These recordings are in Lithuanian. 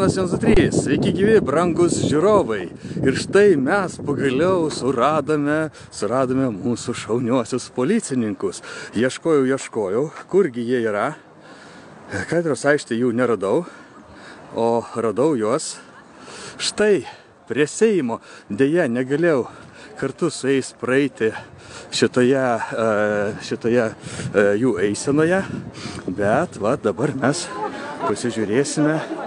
Katinas 123, sveiki gyvi, brangus žiūrovai. Ir štai mes pagaliau suradome mūsų šauniuosius policininkus. Ieškojau, kurgi jie yra. Katedros aikštėje jų neradau, o radau juos. Štai prie Seimo, deja negalėjau kartu su jais praeiti šitoje jų eisenoje, bet va, dabar mes pasižiūrėsime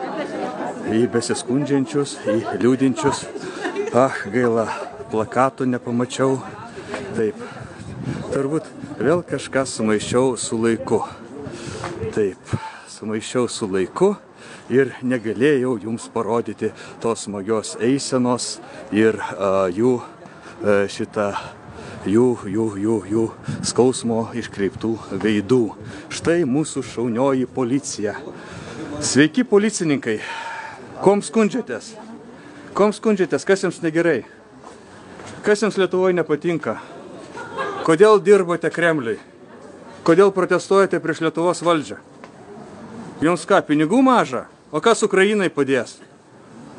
į besiskundžiančius, į liūdinčius. Gaila, plakatų nepamačiau. Taip, turbūt vėl kažką sumaišiau su laiku. Taip, sumaišiau su laiku ir negalėjau jums parodyti tos smagios eisenos ir jų skausmo iškreiptų veidų. Štai mūsų šaunioji policija. Sveiki, policininkai. Kom skundžiatės? Kom skundžiatės? Kas jums negerai? Kas jums Lietuvoje nepatinka? Kodėl dirbate Kremliui? Kodėl protestuojate prieš Lietuvos valdžią? Jums ką, pinigų maža? O kas Ukrainai padės?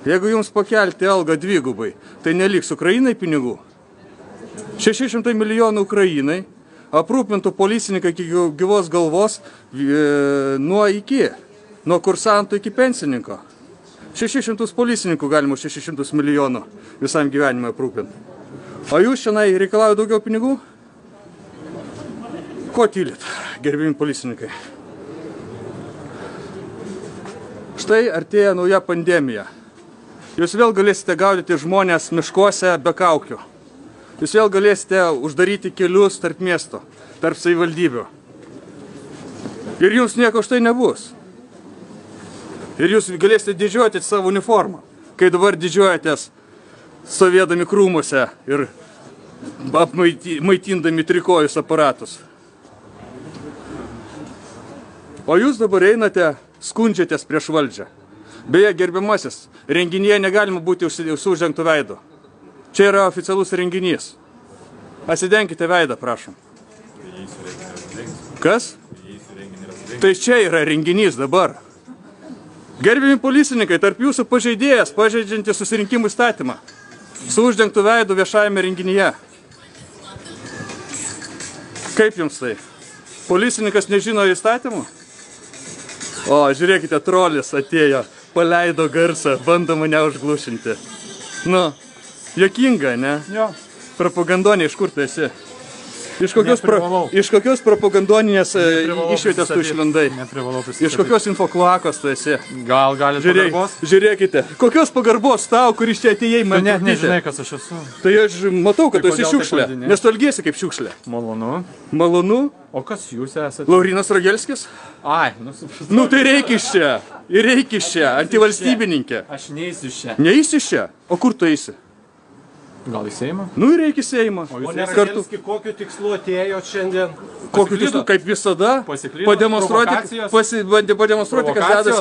Jeigu jums pakelti algą dvigubai, tai neliks Ukrainai pinigų. 600 milijonų Ukrainai aprūpintų policininkai iki gyvos galvos nuo kursantų iki pensininko. 600 policininkų galima 600 milijonų visam gyvenimui aprūpinti. O jūs šiandien reikalauja daugiau pinigų? Ko tylit, gerbimi policininkai? Štai artėja nauja pandemija. Jūs vėl galėsite gaudyti žmonės miškuose be kaukių. Jūs vėl galėsite uždaryti kelius tarp miesto, tarp savivaldybių. Ir jums nieko už tai nebus. Ir jūs galėsite didžiuoti savo uniformą, kai dabar didžiuojatės stovėdami krūmuose ir maitindami trikojus aparatus. O jūs dabar einate, skundžiatės prieš valdžią. Beje, gerbiamasis, renginyje negalima būti su uždengtu veidu. Čia yra oficialus renginys. Pasidenkite veidą, prašom. Kas? Tai čia yra renginys dabar. Gerbimi policininkai, tarp jūsų pažeidėjas, pažeidžiantis susirinkimų įstatymą, su uždengtu veidu viešajame renginyje. Kaip jums tai? Policininkas nežino įstatymų? O, žiūrėkite, trolis atėjo, paleido garsą, bando mane užglušinti. Nu, juokinga, ne? Jo. Propagandonė, iš kur tu esi? Iš kokios propagandoninės išvietės tu išlindai? Neprivalau prisistatyti. Iš kokios infokloakos tu esi? Gal galit pagarbos? Žiūrėkite, kokios pagarbos tau, kuris čia atėjai man trukdyti? Nežinai, kas aš esu. Tai aš matau, kad tu esi šiukšlė, nes tu elgiesi kaip šiukšlė. Malonu. Malonu? O kas jūs esate? Laurinas Rogelskis? Ai, nu tai reik iš čia. Ir reik iš čia, antivalstybininkė. Aš neįsiu iš čia. Neįsiu iš čia? O kur tu eisi? Gal į Seimą? Nu ir reikia į Seimą. O Rogelski, kokiu tikslu atėjo šiandien? Kokiu tikslu, kaip visada? Pademonstruoti, kas dedasi.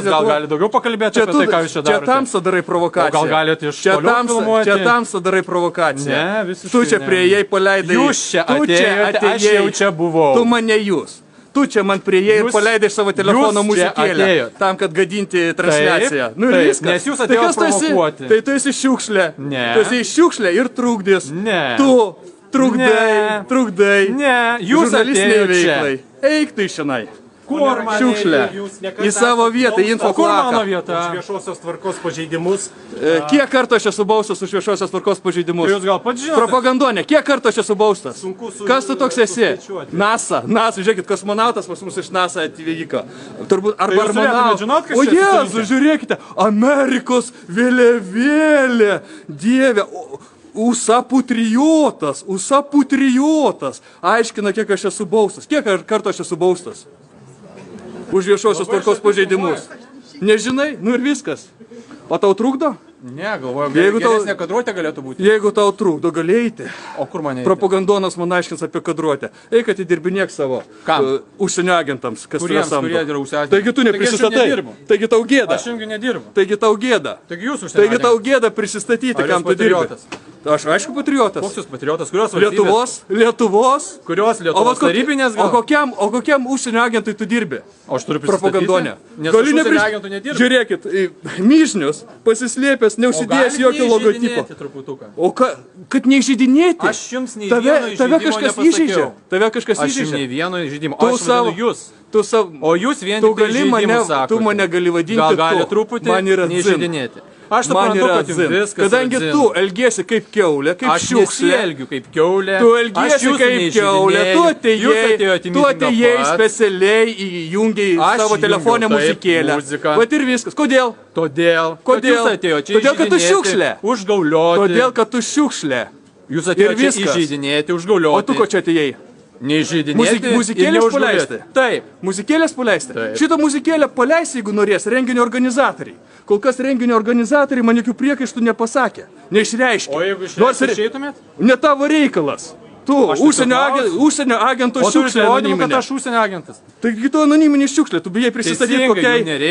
Gal gali daugiau pakalbėti apie tai, ką jūs čia darote? Čia tamsa darai provokaciją. Gal galite iš toliau filmuoti? Čia tamsa darai provokaciją. Ne, visiškai ne. Tu čia prieėjai, paleidai. Jūs čia atėjote, aš jau čia buvau. Tu mane jūs. Tu čia man prieėjai ir paleidai savo telefono muzikėlę, tam, kad gadinti transliaciją. Nu ir viskas. Nes jūs atėjote provokuoti. Tai tu esi šiukšlė. Ne. Tu esi šiukšlė ir trukdys. Ne. Tu trukdai. Ne. Jūs atėjote čia. Eik tu iš šiandien. Kur šiukšlė? Į savo vietą, į infokloaką. Kur mano vieta? Už viešosios tvarkos pažeidimus. Kiek kartų aš esu baustas už viešosios tvarkos pažeidimus? Jūs gal pats žinote? Propagandonė. Kiek kartų aš esu baustas? Kas tu toks esi? NASA. Žiūrėkit, kosmonautas pas mus iš NASA atvyko. Turbūt arba armonautas. O Jėzu, žiūrėkite. Amerikos vėliavėlė. Dieve. USA patriotas. Aiškina, kiek aš esu baustas. Kiek kartų aš esu baustas? Už viešosios tvarkos pažeidimus. Nežinai? Nu ir viskas. O tau trukdo? Ne, galvoju, geresnė kadruotė galėtų būti. Jeigu tau trukdo, gali eiti. O kur mane eiti? Propagandonas man aiškins apie kadruotę. Eik atidirbinėk savo užsienio agentams, kas turi samdo. Taigi tu neprisistatai. Taigi tau gėda. Aš jungi nedirbu. Taigi tau gėda. Taigi jūs užsienio agentams. Taigi tau gėda prisistatyti, kam tu dirbi. Aš aišku patriotas. Koks jūs patriotas? Kurios valstybės? Lietuvos. Kurios Lietuvos tarybinės gal? O kokiam užsienio agentui tu dirbi? O aš turiu prisistatyti. Propagandonė. Nes aš užsienio agentų nedirbu. Žiūrėkit, Myžnius pasislėpęs, neužsidėjęs jokio logotipo. O kad neįžeidinėti? Aš jums nei vieno įžeidimo nepasakiau. Tave kažkas Aš jums įžeidžia. nei vieno įžeidimo. Aš vadinu jūs. O jūs vien tu tik įžeidimus sakote. Tu mane gali vadinti gal gali truputį neįžeidinėti. Aš suprantu, kad jums viskas kadangi tu elgiesi kaip kiaulė, kaip šiukšlė. Aš nesielgiu kaip kiaulė. Tu elgiesi kaip kiaulė. Tu atėjai specialiai įjungiai savo telefonę muzikėlę. Vat ir viskas. Kodėl? Todėl, kad jūs atėjote čia Todėl, kad tu šiukšlė. Užgaulioti. Todėl, kad tu šiukšlė. Jūs atėjote čia įžeidinėti, užgaulioti. O tu ko čia atėjai? Neįžeidinėti muzikėlės paleisti. Taip. Muzikėlės paleisti. Taip. Šitą muzikėlę paleisi, jeigu norės, renginio organizatoriai. Kol kas renginio organizatoriai man jokių priekaištų nepasakė. Neišreiškė. O jeigu išeitumėt? Ne tavo reikalas. Tu, užsienio agentų šiukšlė anoniminė. Kad aš užsienio agentas. Taigi tu anoniminė šiukšlė, tu bijai prisistatyti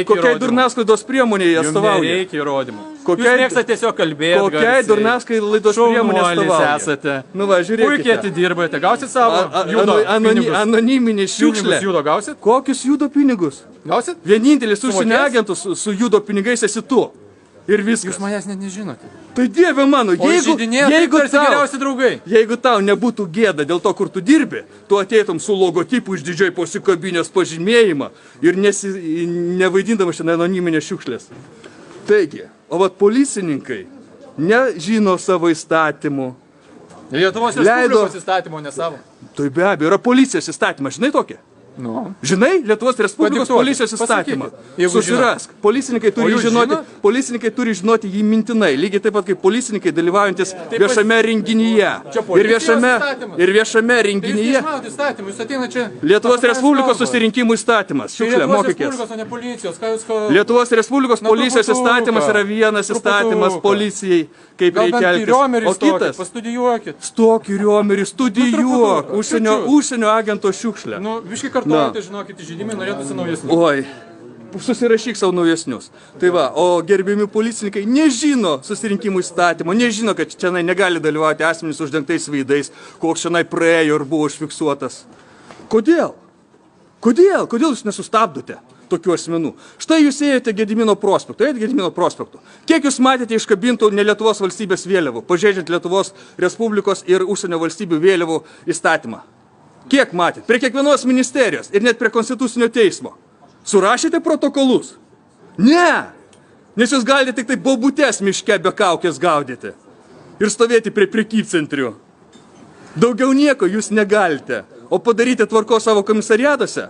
kokiai durnasklaidos priemoniai atstovauja. Jums nereikia įrodymų. Jūs mėgstate tiesiog kalbėti. Kokiai durnasklaidos priemoniai atstovauja. Esate. Nu va, žiūrėkite. Puikiai atidirbate. Gausit savo judo pinigus. Anoniminė šiukšlė. Pinigus judo gausit? Kokius judo pinigus? Gausit? Vienintelis užsienio agentus su judo pinigais esi tu. Ir viskas. Jūs manęs net nežinote. Tai dieve mano, jeigu tau nebūtų gėda dėl to, kur tu dirbi, tu ateitum su logotipu išdidžiai pasikabinės pažymėjimą ir nevaidindamas šiandien anoniminės šiukšlės. Taigi, o vat policininkai nežino savo įstatymų. Lietuvos Respublikos įstatymų, ne savo. Tai be abejo, yra policijos įstatymas, žinai tokie? Nu. Žinai, Lietuvos Respublikos policijos įstatymą. Susirask. Policininkai turi žinoti jį mintinai, lygiai taip pat kaip policininkai dalyvaujantis viešame renginyje. Ir viešame renginyje. Lietuvos Respublikos susirinkimų įstatymas. Šiukšlė, mokykės. Lietuvos Respublikos policijos įstatymas yra vienas įstatymas policijai, kaip reikia elgtis. O kitas, stok į riomerį, studijuok, užsienio agento šiukšlę. Tai žinokit, žydimai norėtųsi naujesnius. Oi, susirašyk savo naujesnius. Tai va, o gerbiami policininkai nežino susirinkimų įstatymo, nežino, kad čia negali dalyvauti asmenys uždengtais veidais, koks čia praėjo ir buvo užfiksuotas. Kodėl? Kodėl jūs nesustabdote tokių asmenų? Štai jūs ėjote Gedimino prospektu. Kiek jūs matėte iškabintų ne Lietuvos valstybės vėliavų, pažeidžiant Lietuvos Respublikos ir užsienio valstybių vėliavų įstatymą? Kiek matėt? Prie kiekvienos ministerijos ir net prie Konstitucinio teismo. Surašėte protokolus? Ne! Nes jūs galite tik tai bobutes miške be kaukės gaudyti. Ir stovėti prie prekybcentrių. Daugiau nieko jūs negalite. O padaryti tvarkos savo komisariatuose?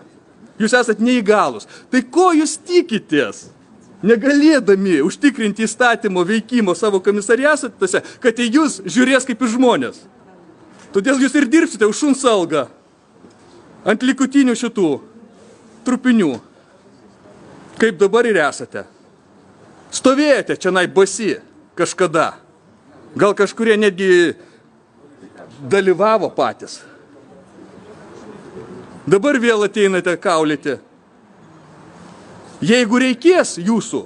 Jūs esat neįgalus. Tai ko jūs tikitės? Negalėdami užtikrinti įstatymo veikimo savo komisariatuose, kad į jūs žiūrės kaip į žmonės. Todėl jūs ir dirbsite už šuns algą. Ant likutinių šitų trupinių, kaip dabar ir esate. Stovėjote čia basi kažkada. Gal kažkurie netgi dalyvavo patys. Dabar vėl ateinate kaulyti. Jeigu reikės jūsų,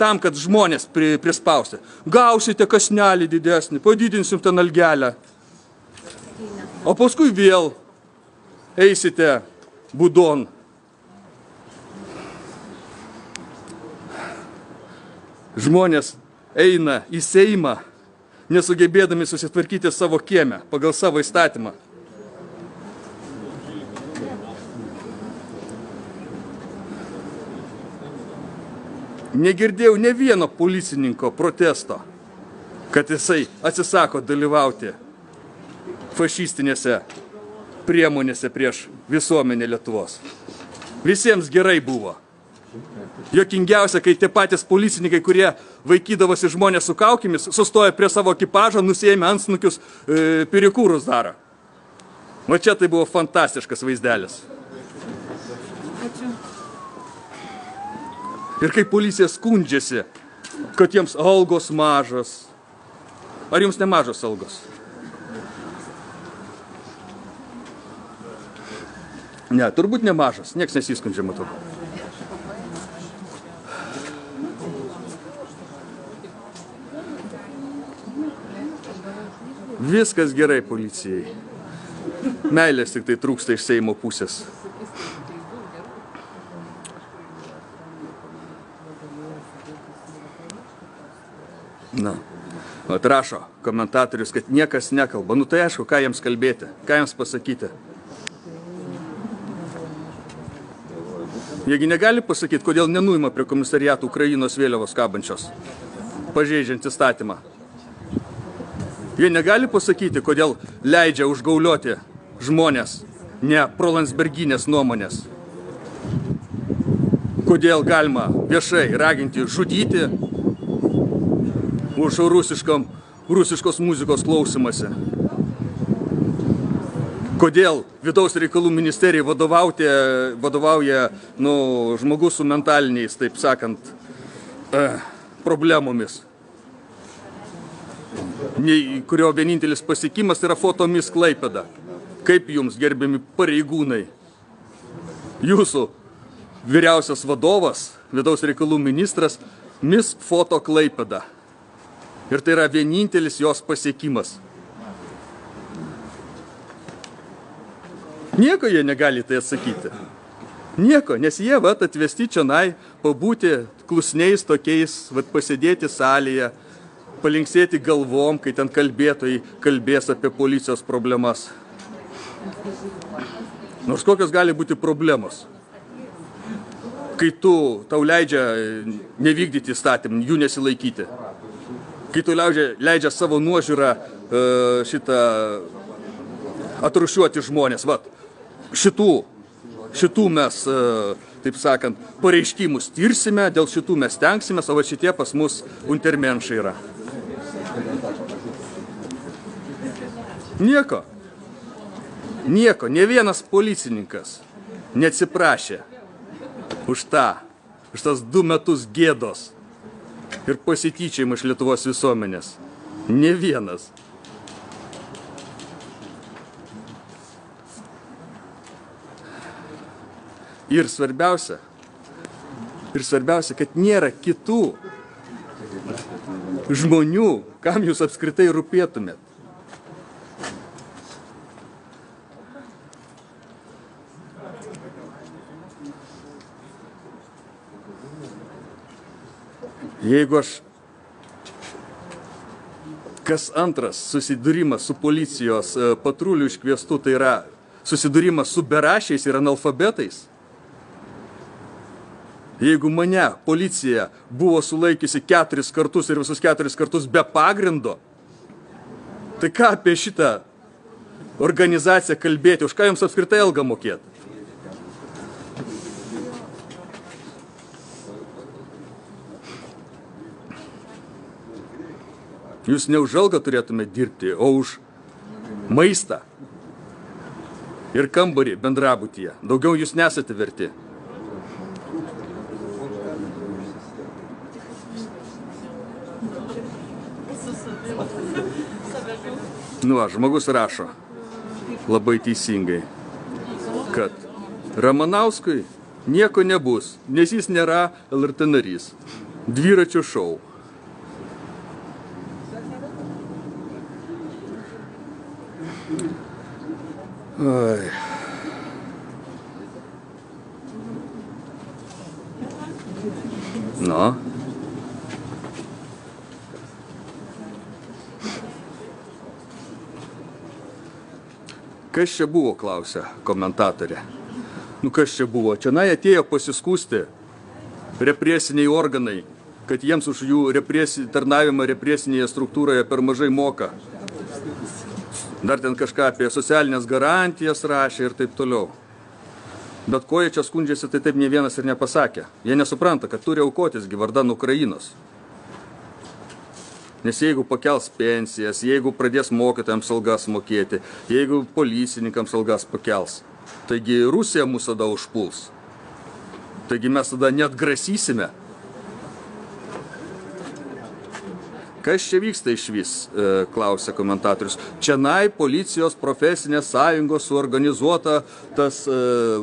tam, kad žmonės prispausti, gausite kasnelį didesnį, padidinsim ten algelę. O paskui vėl eisite budon. Žmonės eina į Seimą, nesugebėdami susitvarkyti savo kiemę pagal savo įstatymą. Negirdėjau ne vieno policininko protesto, kad jisai atsisako dalyvauti fašistinėse priemonėse prieš visuomenę Lietuvos. Visiems gerai buvo. Jokingiausia, kai tie patys policininkai, kurie vaikydavosi žmonės su kaukėmis, sustoja prie savo ekipažo, nusiėmė antsnukius, pirikūrus daro. O čia tai buvo fantastiškas vaizdelis. Ir kai policija skundžiasi, kad jiems algos mažos. Ar jums nemažos algos? Ne, turbūt nemažas, nieks nesiskundžia, matau. Viskas gerai policijai. Meilės tik tai trūksta iš Seimo pusės. Na, atrašo komentatorius, kad niekas nekalba. Nu tai aišku, ką jiems kalbėti, ką jiems pasakyti. Jiegi negali pasakyti, kodėl nenuima prie komisariatų Ukrainos vėliavos kabančios, pažeidžiant įstatymą. Jie negali pasakyti, kodėl leidžia užgaulioti žmonės, ne prolandsberginės nuomonės. Kodėl galima viešai raginti žudyti už rusiškos muzikos klausimąsi. Kodėl vidaus reikalų ministerijai vadovauja žmogus su mentaliniais, taip sakant, problemomis. Kurio vienintelis pasiekimas yra fotomis Klaipėda. Kaip jums, gerbiami pareigūnai, jūsų vyriausias vadovas, vidaus reikalų ministras, Miss Foto Klaipėda. Ir tai yra vienintelis jos pasiekimas. Nieko jie negali tai atsakyti. Nieko, nes jie atvesti čionai pabūti klusniais tokiais, pasėdėti salėje, palinksėti galvom, kai ten kalbėtojai kalbės apie policijos problemas. Nors kokios gali būti problemos. Kai tau leidžia nevykdyti įstatymą, jų nesilaikyti. Kai tu leidžia savo nuožiūrą atrūšiuoti žmonės. Šitų mes, taip sakant, pareiškimus tirsime, dėl šitų mes tenksimės, o šitie pas mus untermenšai yra. Nieko. Nieko. Ne vienas policininkas neatsiprašė už tas 2 metus gėdos ir pasityčiojimą iš Lietuvos visuomenės. Ne vienas. Ir svarbiausia, kad nėra kitų žmonių, kam jūs apskritai rūpėtumėt. Jeigu kas antras susidūrimas su policijos patrulių iškviestų, tai yra susidūrimas su berašiais ir analfabetais. Jeigu mane policija buvo sulaikiusi 4 kartus ir visus 4 kartus be pagrindo, tai ką apie šitą organizaciją kalbėti, už ką jums apskritai algą mokėti? Jūs ne už algą turėtumėte dirbti, o už maistą ir kambarį bendrabutyje. Daugiau jūs nesate verti. Žmogus rašo labai teisingai, kad Ramanauskui nieko nebus, nes jis nėra LRT narys. Dviračio šou. Oi. No. Kas čia buvo, klausia komentatorė. Kas čia buvo? Čianai atėjo pasiskųsti represiniai organai, kad jiems už jų tarnavimą represinėje struktūroje per mažai moka. Dar ten kažką apie socialinės garantijas rašė ir taip toliau. Bet ko jie čia skundžiasi, tai taip ne vienas ir nepasakė. Jie nesupranta, kad turi aukotis vardan Ukrainos. Nes jeigu pakels pensijas, jeigu pradės mokytojams algas mokėti, jeigu policininkams algas pakels, taigi Rusija mūsų tada užpuls. Taigi mes tada net grasysime. kas čia vyksta iš vis, klausia komentatorius. Čianai policijos profesinės sąjungos suorganizuota, tas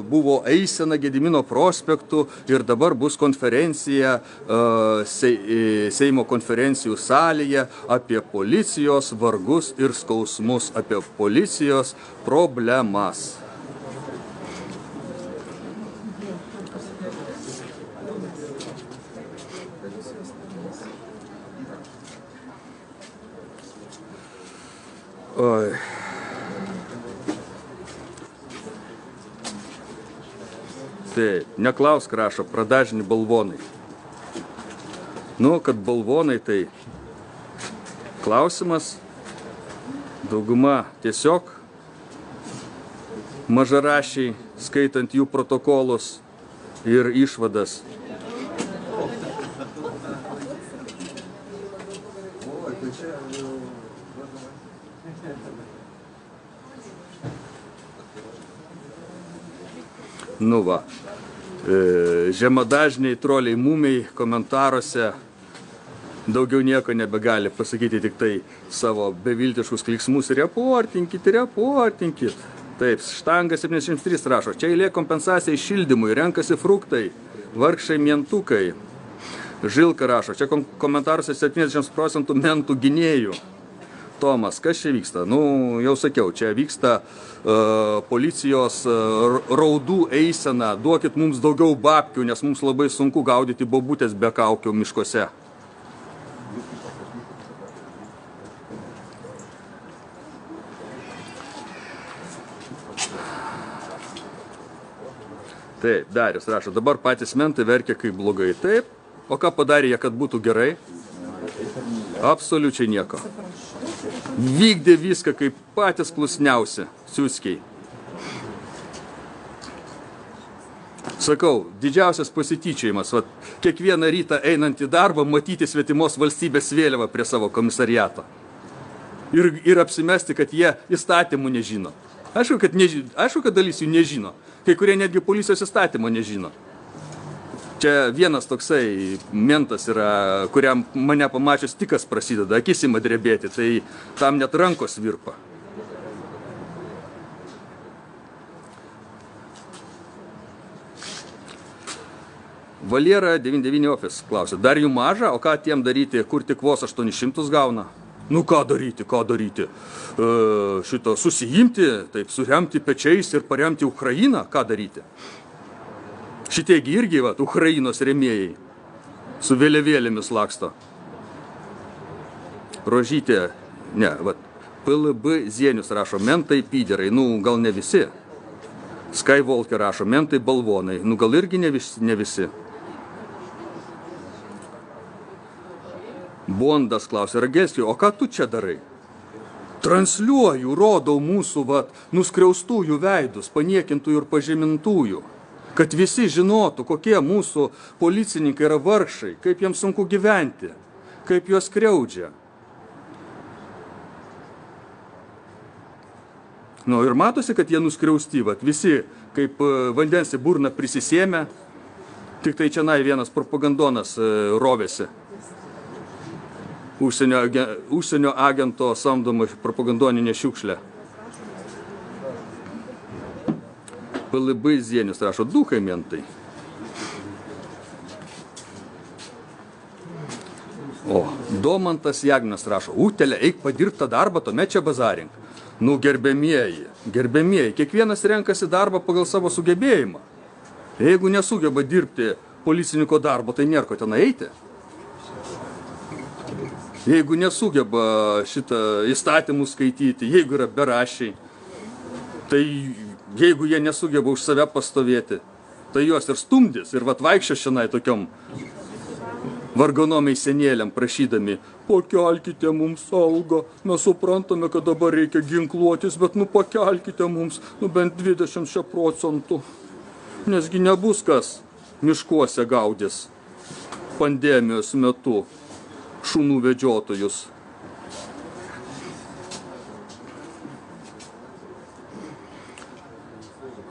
buvo eisena Gedimino prospektu ir dabar bus konferencija Seimo konferencijų salėje apie policijos vargus ir skausmus, apie policijos problemas. Oi. Taip, neklausk, rašo, pradažni balvonai. Nu, kad balvonai, tai klausimas, dauguma tiesiog mažarašiai, skaitant jų protokolus ir išvadas. Nu va, žemadažniai troliai mumiai komentaruose daugiau nieko nebegali pasakyti, tik tai savo beviltiškus kliksmus. Reportinkit. Taip, Štanga 73 rašo, čia eilė kompensacijai šildymui, renkasi fruktai, vargšai mentukai. Žilka rašo, čia komentaruose 70% mentų gynėjų. Tomas, kas čia vyksta? Nu, jau sakiau, čia vyksta policijos raudų eisena. Duokit mums daugiau babkių, nes mums labai sunku gaudyti bobutės be kaukių miškuose. Taip, Darius rašo, dabar patys mentai verkia kaip blogai. Taip, o ką padarė jie, kad būtų gerai? Absoliučiai nieko. Vykdė viską kaip patys klusniausi siuskiai. Sakau, didžiausias pasityčiojimas, vat, kiekvieną rytą einant į darbą, matyti svetimos valstybės vėliavą prie savo komisariato. Ir apsimesti, kad jie įstatymų nežino. Aišku, kad dalis jų nežino. Kai kurie netgi policijos įstatymo nežino. Čia vienas toksai mentas yra, kuriam mane pamačius tikas prasideda, akis ima drebėti, tai tam net rankos virpa. Valiera 99 office klausia, dar jų maža, o ką tiem daryti, kur tik vos 800 gauna? Nu ką daryti? Šito susijimti, taip suremti pečiais ir paremti Ukrainą, ką daryti? Šitiegi irgi, vat, Ukrainos rėmėjai su vėliavėlėmis laksto. Rožytė, ne, vat, PLB Zienius rašo, mentai pyderai, nu gal ne visi. Skywalker rašo, mentai balvonai, nu gal irgi ne visi. Bondas klausia, Ragelskijų, o ką tu čia darai? Transliuoju, rodau mūsų, vat, nuskriaustųjų veidus, paniekintųjų ir pažemintųjų. Kad visi žinotų, kokie mūsų policininkai yra vargšai, kaip jiems sunku gyventi, kaip juos skriaudžia. Nu ir matosi, kad jie nuskriausti, vat, visi kaip vandens į burną prisisėmė, tik tai čianai vienas propagandonas rovėsi. Užsienio agento samdoma propagandoninė šiukšlė. PLB Zienius rašo, dukai mentai. O, Domantas Jagnas rašo, Utelė, eik padirbtą darbą, tuomet čia bazarink. Nu, gerbėmieji, kiekvienas renkasi darbą pagal savo sugebėjimą. Jeigu nesugeba dirbti policininko darbo, tai nėra ko ten eiti. Jeigu nesugeba šitą įstatymų skaityti, jeigu yra berašiai, tai jeigu jie nesugeba už save pastovėti, tai juos ir stumdys, ir vat vaikščio šiandien tokiom vargonomiai senėliam prašydami, pakelkite mums algą, mes suprantame, kad dabar reikia ginkluotis, bet nu pakelkite mums, nu bent 20%, nesgi nebus kas miškuose gaudys pandemijos metu šunų vedžiotojus.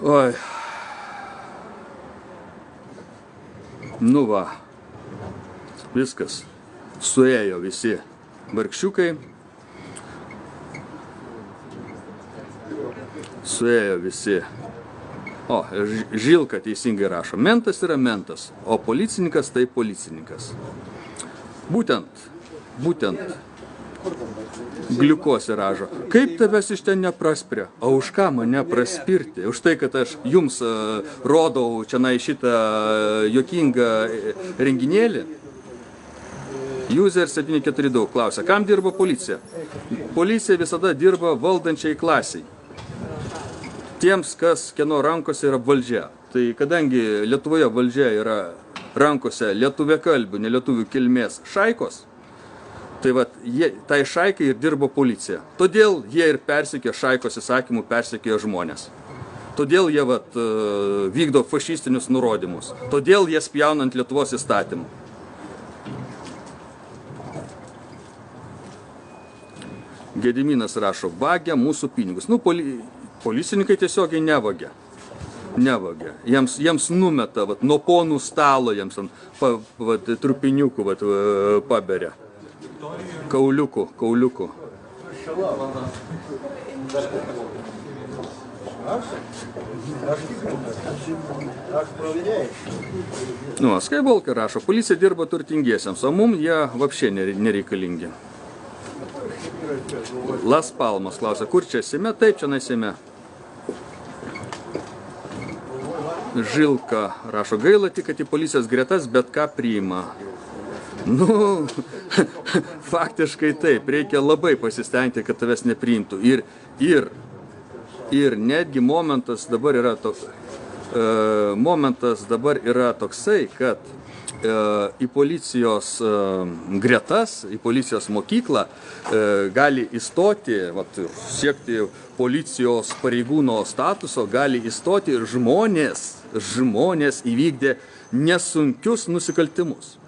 Oi. Nu va. Viskas. Suėjo visi vargšiukai. Suėjo visi. O, Žilka teisingai rašo. Mentas yra mentas, o policininkas tai policininkas. Būtent gliukozė ražo. Kaip tavęs iš ten nepraspiria? O už ką mane praspirti? Už tai, kad aš jums rodau čia šitą juokingą renginėlį? User 742 klausia, kam dirba policija? Policija visada dirba valdančiai klasiai. Tiems, kieno rankose yra valdžia. Tai kadangi Lietuvoje valdžia yra rankose lietuviakalbių, nelietuvių kilmės šaikos, tai tai šaikai ir dirbo policija. Todėl jie ir persekė šaikos įsakymų, persekė žmonės. Todėl jie vykdo fašistinius nurodymus. Todėl jie spjauna ant Lietuvos įstatymų. Gediminas rašo, vagia mūsų pinigus. Nu, policininkai tiesiogiai nevagia. Jiems numeta, nuo ponų stalo, jiems trupiniukų paberia. Kauliukų. Nu, Skybolka rašo, policija dirba turtingiesiams, o mum jie vapšė nereikalingi. Las Palmas klausia, kur čia Seime? Taip, čia Seime. Žilka rašo, gaila tik, kad į policijos gretas bet ką priima. Nu, faktiškai taip, reikia labai pasistengti, kad tavęs nepriimtų. Ir netgi momentas dabar yra toksai, kad į policijos gretas, į policijos mokyklą gali įstoti, siekti policijos pareigūno statuso, gali įstoti žmonės įvykdė nesunkius nusikaltimus.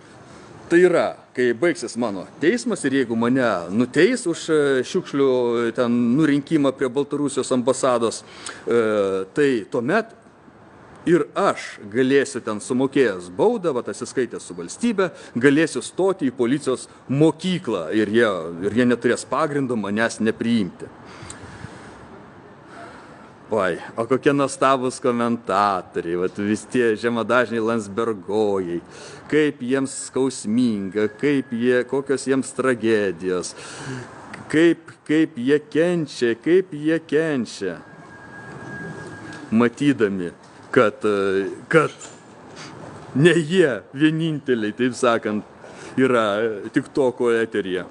Tai yra, kai baigsis mano teismas ir jeigu mane nuteis už šiukšlių nurinkimą prie Baltarusijos ambasados, tai tuomet ir aš galėsiu sumokėjęs baudą, atsiskaitęs su valstybe, galėsiu stoti į policijos mokyklą ir jie neturės pagrindo manęs nepriimti. O kokie nuostabūs komentatoriai, vis tie žemadažniai Landsbergojai, kaip jiems skausminga, kokios jiems tragedijos, kaip jie kenčia, matydami, kad ne jie vieninteliai, taip sakant, yra TikToko eteryje.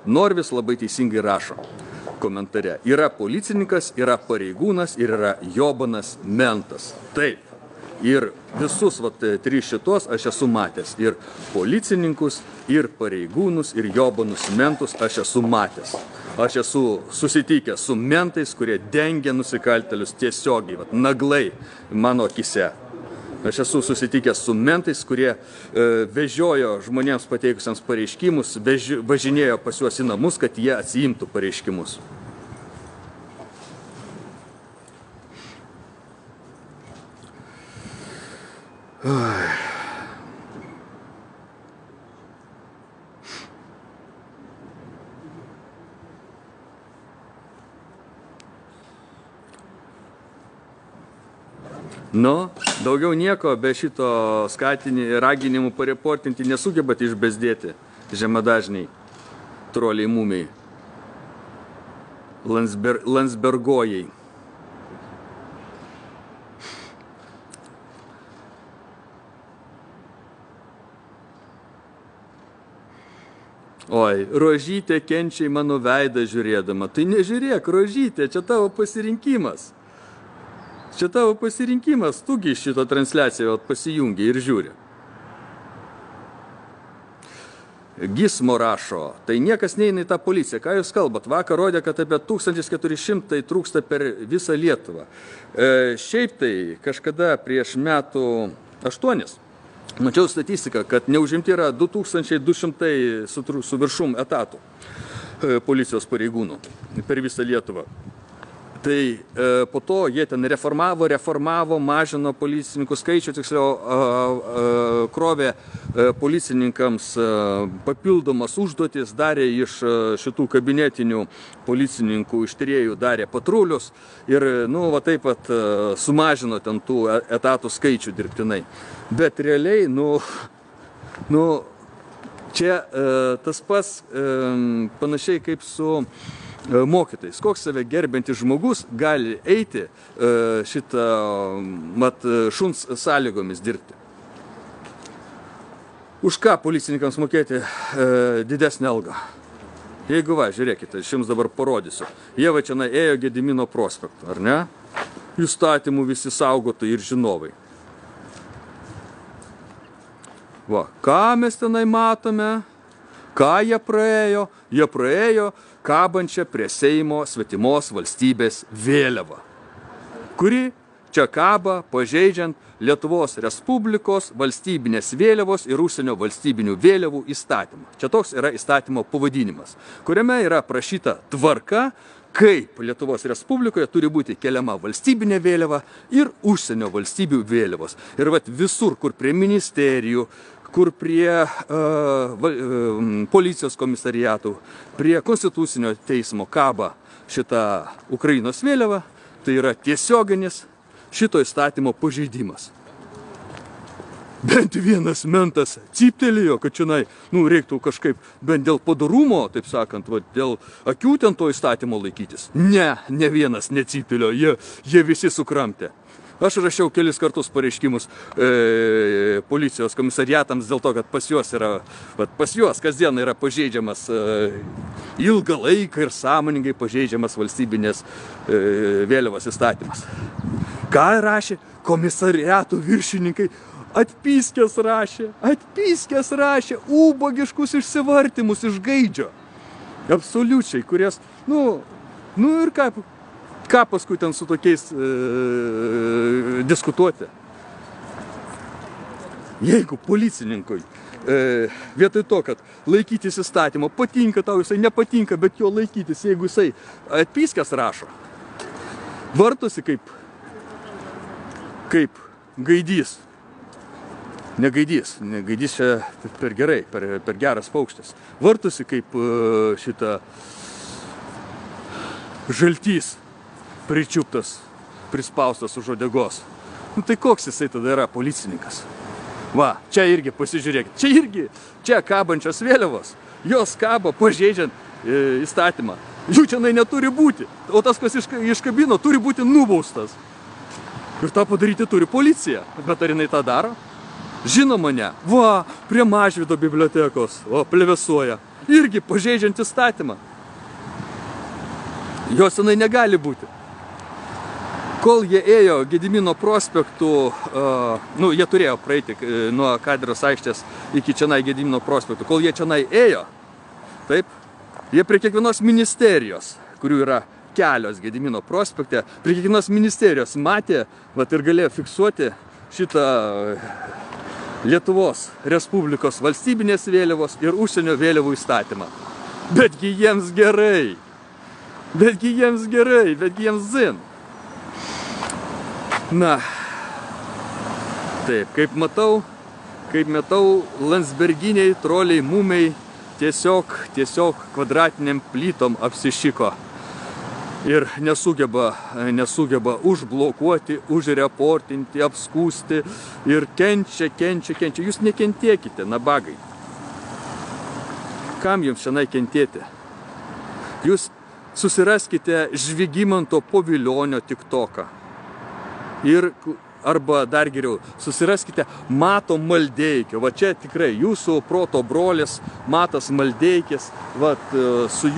Norvis labai teisingai rašo komentare. Yra policininkas, yra pareigūnas ir yra jobanas mentas. Taip. Ir visus tris šitos aš esu matęs. Ir policininkus, ir pareigūnus, ir jobanus mentus aš esu matęs. Aš esu susitikęs su mentais, kurie dengia nusikaltėlius tiesiogiai, naglai mano akise. Aš esu susitikęs su mentais, kurie vežiojo žmonėms pateikusiems pareiškimus, važinėjo pas juos į namus, kad jie atsiimtų pareiškimus. Nu, daugiau nieko be šito raginimų pareportinti nesugebat išbezdėti žemadažniai, troliai mumiai, Landsbergojai. Oi, Rožytė kenčia į mano veidą žiūrėdama. Tai nežiūrėk, Rožytė, čia tavo pasirinkimas. Čia tavo pasirinkimas, tugi šito transliaciją pasijungi ir žiūri. Gismo rašo, tai niekas neina į tą policiją. Ką jūs kalbat? Vakar rodė, kad apie 1400 trūksta per visą Lietuvą. Šiaip tai kažkada prieš metų 8 mačiau statistiką, kad neužimti yra 2200 su viršum etatų policijos pareigūnų per visą Lietuvą. Tai po to jie ten reformavo, mažino policininkų skaičių, tiksliau krovė policininkams papildomas užduotis, darė iš šitų kabinetinių policininkų, iš tyrėjų darė patrulius ir, nu, va taip pat sumažino ten tų etatų skaičių dirbtinai. Bet realiai, čia tas pats panašiai kaip su mokytojais. Koks save gerbiantis žmogus gali eiti šitą šuns sąlygomis dirbti. Už ką policininkams mokėti didesnę algą? Jeigu va, žiūrėkite, aš jums dabar parodysiu. Jie va čia ėjo Gedimino prospektu, ar ne? Įstatymų visi saugotojai ir žinovai. Va, ką mes tenai matome? Ką jie praėjo? Jie praėjo kabančią prie Seimo svetimos valstybės vėliavą, kuri čia kaba pažeidžiant Lietuvos Respublikos valstybinės vėliavos ir užsienio valstybinių vėliavų įstatymą. Čia toks yra įstatymo pavadinimas, kuriame yra aprašyta tvarka, kaip Lietuvos Respublikoje turi būti keliama valstybinė vėliava ir užsienio valstybių vėliavos. Ir vat visur, kur prie ministerijų, kur prie policijos komisariatų, prie konstitucinio teismo kaba šitą Ukrainos vėliavą, tai yra tiesioginis šito įstatymo pažeidimas. Bent vienas mentas cyptelėjo, kad čionai, reiktų kažkaip bent dėl padarumo, taip sakant, dėl akių ten to įstatymo laikytis. Ne vienas necyptelėjo, jie visi sukramtė. Aš rašiau kelis kartus pareiškimus policijos komisariatams dėl to, kad pas juos kasdien yra pažeidžiamas ilgą laiką ir sąmoningai pažeidžiamas valstybinės vėliavos įstatymas. Ką rašė komisariatų viršininkai? Atpiskęs rašė, ubagiškus išsivartymus iš gaidžio. Absoliučiai, kurias, ir ką paskui ten su tokiais diskutuoti. Jeigu policininkui vietoj to, kad laikytis įstatymo, patinka tau, jisai nepatinka, bet jo laikytis, jeigu jisai atpiskęs rašo, vartosi kaip gaidys. Negaidys čia per gerai, per geras paukštis. Vartosi kaip šitą žaltys pričiuptas, prispaustas už uodegos. Tai koks jisai tada yra policininkas? Va, čia irgi pasižiūrėkit, čia kabančios vėliavos, jos kaba pažeidžiant įstatymą. Jų čia neturi būti, o tas, kas iškabino, turi būti nubaustas. Ir tą padaryti turi policija, bet ar jinai tą daro? Žinoma ne. Va, prie Mažvydo bibliotekos, plevesuoja. Irgi pažeidžiant įstatymą. Jos jinai negali būti. Kol jie ėjo Gedimino prospektu, jie turėjo praeiti nuo Katedros aikštės iki čionai Gedimino prospektu. Kol jie čionai ėjo, taip, jie prie kiekvienos ministerijos, kurių yra kelios Gedimino prospekte, prie kiekvienos ministerijos matė, ir galėjo fiksuoti šitą Lietuvos Respublikos valstybinės vėliavos ir užsienio vėliavų įstatymą. Betgi jiems gerai, betgi jiems zin. Na, taip, kaip matau, landsberginiai troliai mumiai tiesiog kvadratiniam plytom apsišiko. Ir nesugeba užblokuoti, užreportinti, apskūsti ir kenčia. Jūs nekentėkite, nabagai. Kam jums šiandien kentėti? Jūs susiraskite Žygimanto Povilionio TikToką. Arba dar geriau, susiraskite Mato Maldeikio. Va čia tikrai jūsų proto brolis Matas Maldeikis. Su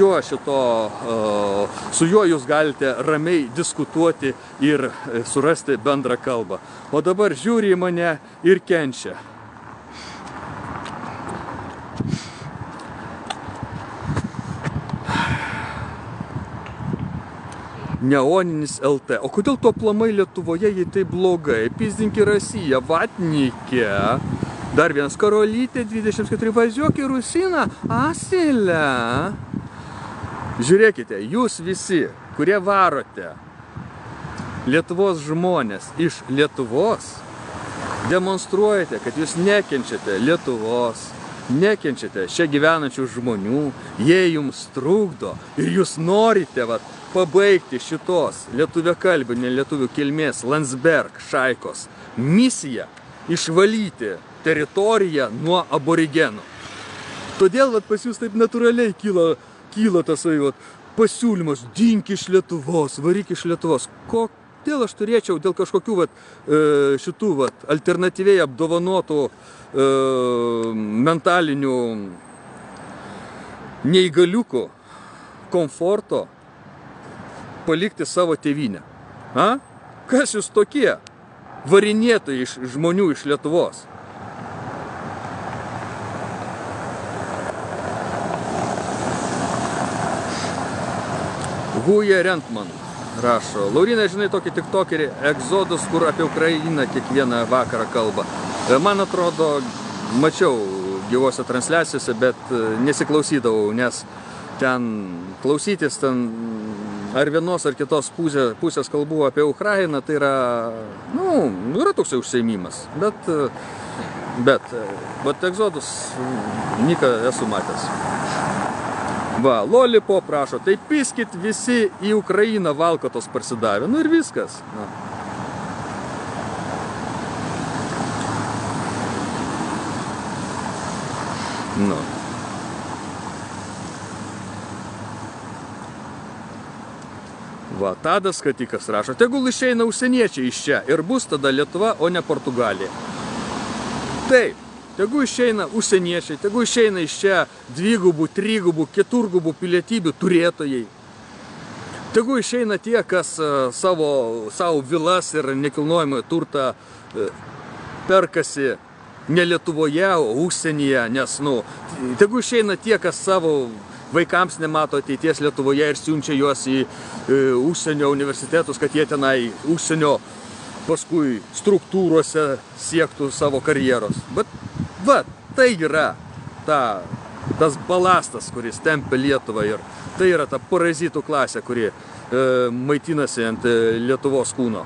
juo jūs galite ramiai diskutuoti ir surasti bendrą kalbą. O dabar žiūri į mane ir kenčia. Neoninis LT. O kodėl to aplamai Lietuvoje, jei tai blogai? Pizdinki Rasiją, vatnikė. Dar vienas Karolytė, 24, važiuok į Rusiną, Asilę. Žiūrėkite, jūs visi, kurie varote Lietuvos žmonės iš Lietuvos demonstruojate, kad jūs nekenčiate Lietuvos, nekenčiate čia gyvenančių žmonių, jie jums trukdo ir jūs norite pabaigti šitos lietuviakalbių, nelietuvių kilmės Landsberg šaikos misiją išvalyti teritoriją nuo aborigenų. Todėl pas jūs taip natūraliai kyla tasai pasiūlymas, dink iš Lietuvos, varyk iš Lietuvos. Kodėl aš turėčiau dėl kažkokių šitų alternatyviai apdovanotų mentalinių neįgaliukų komforto palikti savo tėvynę? Kas jūs tokie? Varinėtojai iš žmonių iš Lietuvos. Guja Rentman rašo, Lauryna, žinai tokį tiktokerį Exodus, kur apie Ukrainą kiekvieną vakarą kalba. Man atrodo, mačiau gyvose transliacijose, bet nesiklausydavau, nes ten klausytis ar vienos ar kitos pusės kalbų apie Ukrainą, tai yra toksai užsiėmimas. Bet Exodus niką esu matęs. Lolipop prašo, tai piskit visi į Ukrainą valkatos parsidavę. Ir viskas. Tadas Katikas rašo, tegul išeina užsieniečiai iš čia ir bus tada Lietuva, o ne Portugalija. Taip. Tegu išeina užsieniečiai, tegu išeina iš čia dvigubų, trigubų, keturgubų pilietybių turėtojai. Tegu išeina tie, kas savo vilas ir nekilnojamą turtą perkasi ne Lietuvoje, o užsienyje, nes, tegu išeina tie, kas savo vaikams nemato ateities Lietuvoje ir siunčia juos į užsienio universitetus, kad jie tenai užsienio paskui struktūrose siektų savo karjeros. Bet tai yra tas balastas, kuris tempia Lietuvą ir tai yra ta parazitų klasė, kuri maitinasi ant Lietuvos kūno.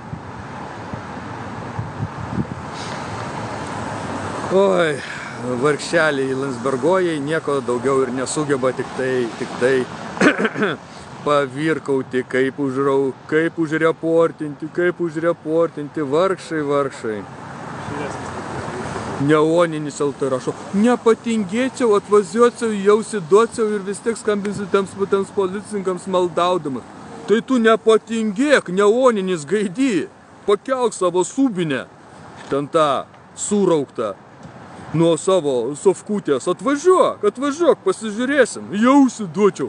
Oi, vargšeliai Landsbergojai nieko daugiau ir nesugeba, tik tai pavirkauti, kaip užreportinti, vargšai. Neoninis LT rašo, nepatingėčiau, atvažiuočiau, jausiduočiau ir vis tiek skambinsiu tiems policininkams maldaudamas. Tai tu nepatingėk, neoninis gaidy, pakelk savo subinę, ten tą surauktą nuo savo sofkutės, atvažiuok, pasižiūrėsim, jausiduočiau.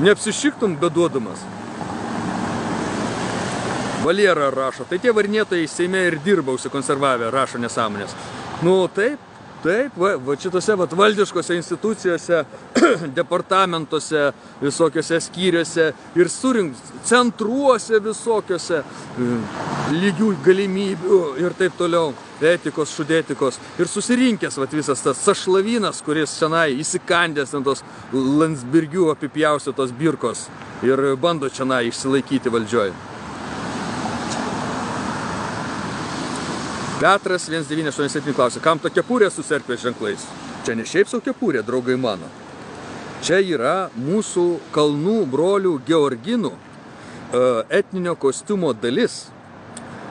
Neapsišiktum beduodamas. Valera rašo, tai tie varinėtojai Seime ir dirba užsikonservavę, rašo nesąmonės. Taip, šitose valdiškose institucijose, departamentuose, visokiose skyriuose ir centruose visokiose lygių galimybių ir taip toliau, etikos, šudetikos. Ir susirinkęs visas tas sašlavynas, kuris šiandien įsikandęs ant tos Landsbergių apipjaustytos birkos ir bando šiandien išsilaikyti valdžioj. Petras 1987 klausė, kam ta kepurė su cerkvės ženklais? Čia ne šiaip sau kepurė, draugai mano. Čia yra mūsų kalnų brolių Georginų etninio kostiumo dalis.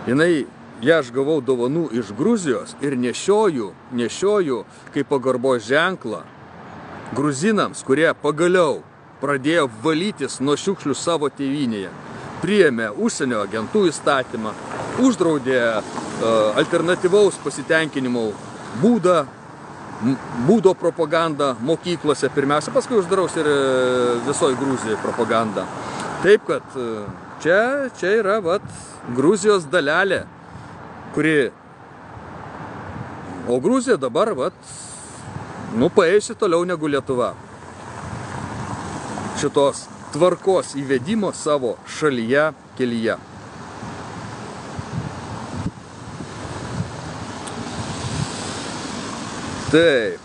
Ją aš gavau dovanų iš Gruzijos ir nešioju kaip pagarbos ženklą gruzinams, kurie pagaliau pradėjo valytis nuo šiukšlių savo tėvynėje. Priėmė užsienio agentų įstatymą, uždraudė alternatyvaus pasitenkinimo būdo propagandą mokyklose pirmiausia, paskui uždraus ir visoje Gruzijoje propagandą. Taip, kad čia yra Gruzijos dalelė, o Gruzija dabar paėjusi toliau negu Lietuva. Šitos tvarkos įvedimo savo šalyje kelyje. Taip.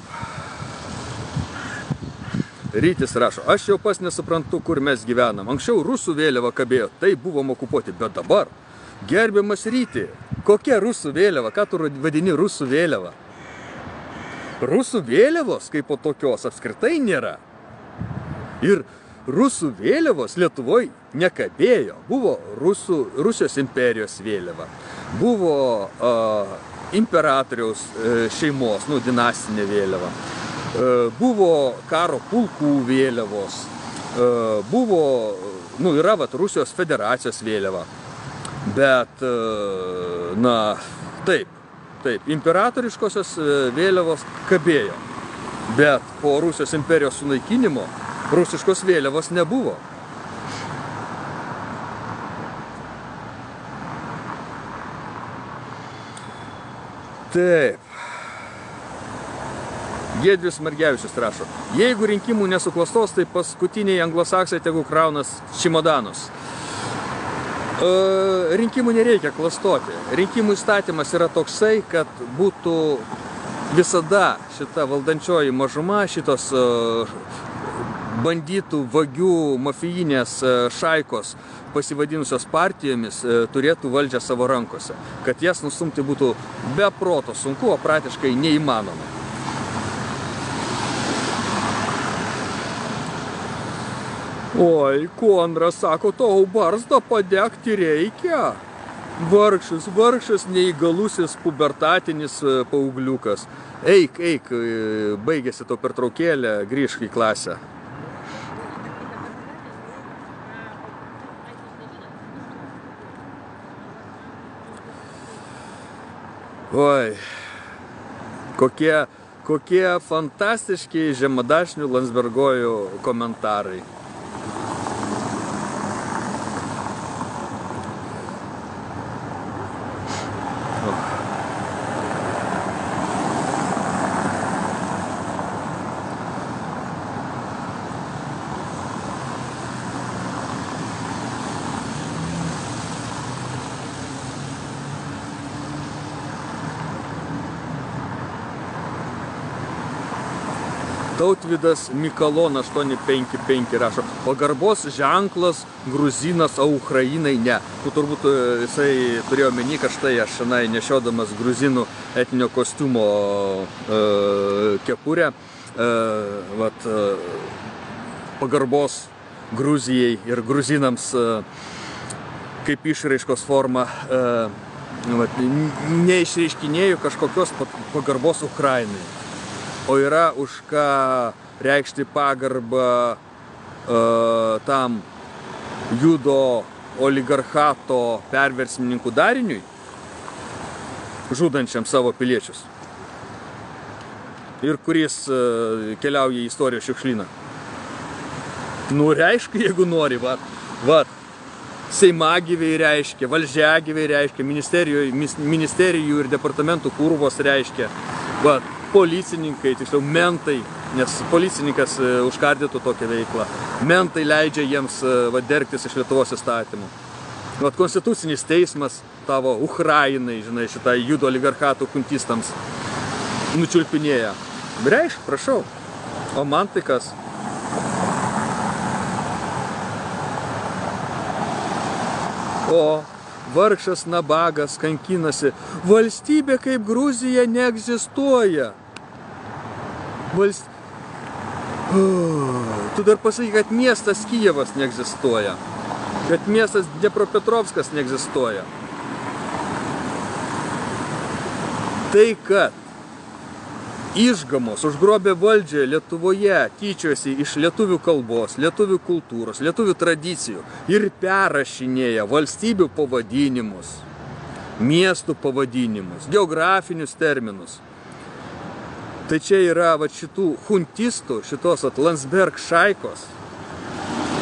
Rytis rašo, aš jau pas nesuprantu, kur mes gyvenam. Anksčiau rusų vėliava kabėjo, tai buvom okupuoti, bet dabar, gerbiamas Ryti, kokia rusų vėliava, ką tu vadini rusų vėliava? Rusų vėliavos kaip po tokios apskritai nėra. Ir rusų vėliavos Lietuvoje nekabėjo. Buvo Rusijos imperijos vėliava, buvo imperatoriaus šeimos, dinastinė vėliava, buvo karo pulkų vėliavos, buvo, yra Rusijos federacijos vėliava. Bet, taip, imperatoriškosios vėliavos kabėjo. Bet po Rusijos imperijos sunaikinimo rusiškos vėliavos nebuvo. Taip. Giedrius Margevičius rašo, jeigu rinkimų nesuklastos, tai paskutiniai anglosaksai tegu kraunas čimodanus. Rinkimų nereikia klastoti. Rinkimų įstatymas yra toksai, kad būtų visada šita valdančioji mažuma, šitos bandytų, vagių, mafijinės šaikos pasivadinusios partijomis turėtų valdžią savo rankose. Kad jas nustumti būtų be proto sunku, o praktiškai neįmanoma. Oi, Konras sako, tau barzdą padegti reikia. Vargšas, neįgalusis pubertatinis paaugliukas. Eik, baigėsi to pertraukėlę, grįžk į klasę. Oi, kokie fantastiški žemadašnių Landsbergojų komentarai. Tautvydas Mikalon 855 rašo, pagarbos ženklas gruzinas, o Ukrainai ne. Turbūt jisai turėjo omeny, kad štai aš šiandien nešiodamas gruzinų etninio kostiumo kepurę, pagarbos Gruzijai ir gruzinams kaip išraiškos forma neišreiškinėjau kažkokios pagarbos Ukrainai. O yra už ką reikšti pagarbą tam judo oligarchato perversmininkų dariniui, žudančiam savo piliečius. Ir kuris keliauja į istorijos šiukšlyną. Reiškia, jeigu nori, Seimagyviai reiškia, valdžiagyviai reiškia, ministerijų ir departamentų kurvos reiškia, policininkai, tiksliau mentai, nes policininkas užkardytų tokią veiklą. Mentai leidžia jiems dergtis iš Lietuvos įstatymų. Konstitucinis teismas tavo Ukrainai, žinai, šitai judo oligarchatų kuntistams nučiulpinėja. Reišk, prašau. O man tai kas? O vargšas nabagas kankinasi. Valstybė kaip Gruzija neegzistuoja. Tu dar pasakai, kad miestas Kijevas neegzistuoja. Kad miestas Dnepropetrovskas neegzistuoja. Tai, kad išgamos užgrobė valdžią Lietuvoje, tyčiosi iš lietuvių kalbos, lietuvių kultūros, lietuvių tradicijų ir perrašinėja valstybių pavadinimus, miestų pavadinimus, geografinius terminus. Tai čia yra šitų huntistų, šitos Landsberg šaikos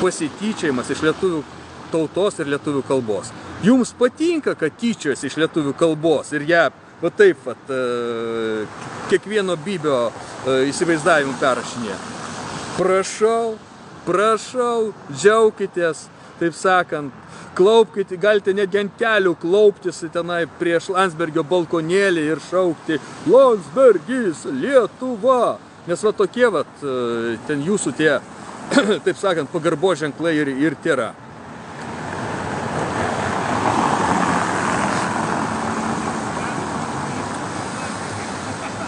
pasityčiajimas iš lietuvių tautos ir lietuvių kalbos. Jums patinka, kad tyčiojasi iš lietuvių kalbos ir ją kiekvieno bybio įsivaizdavimu perrašinė. Prašau, džiaukitės, taip sakant, klaupkite, galite netgi ant kelių klauptis tenai prieš Landsbergio balkonėlį ir šaukti Landsbergis, Lietuva, Nes va tokie, va, ten jūsų tie, taip sakant, pagarbo ženklai ir tėra.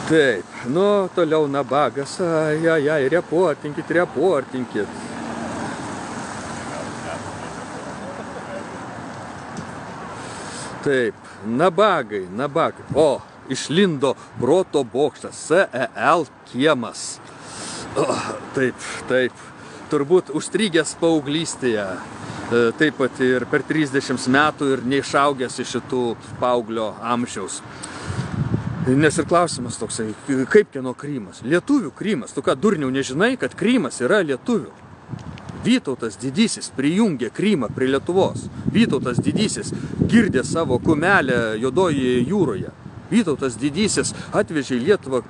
Taip, nu, toliau nabagas, ai, reportinkit. Taip, nabagai. O, išlindo proto bokštas, SEL kiemas. Taip, turbūt užstrigęs paauglystėje, taip pat ir per 30 metų ir neišaugęs iš šitų paauglio amžiaus. Nes ir klausimas toksai, kaip kieno Krymas? Lietuvių Krymas. Tu ką, durniau, nežinai, kad Krymas yra lietuvių? Vytautas didysis prijungė Krymą prie Lietuvos. Vytautas didysis girdė savo kumelę Juodojoje jūroje. Vytautas didysis atvežė į Lietuvą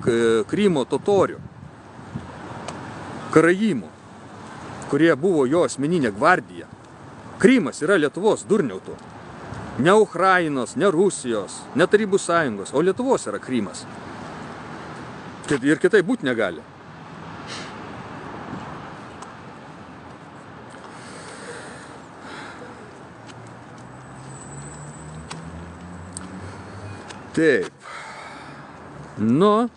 Krymo totorių, karaimų, kurie buvo jo asmeninė gvardija. Krymas yra Lietuvos, durniautų. Ne Ukrainos, ne Rusijos, ne Tarybų sąjungos, o Lietuvos yra Krymas. Ir kitaip būti negali. Taip. Nu.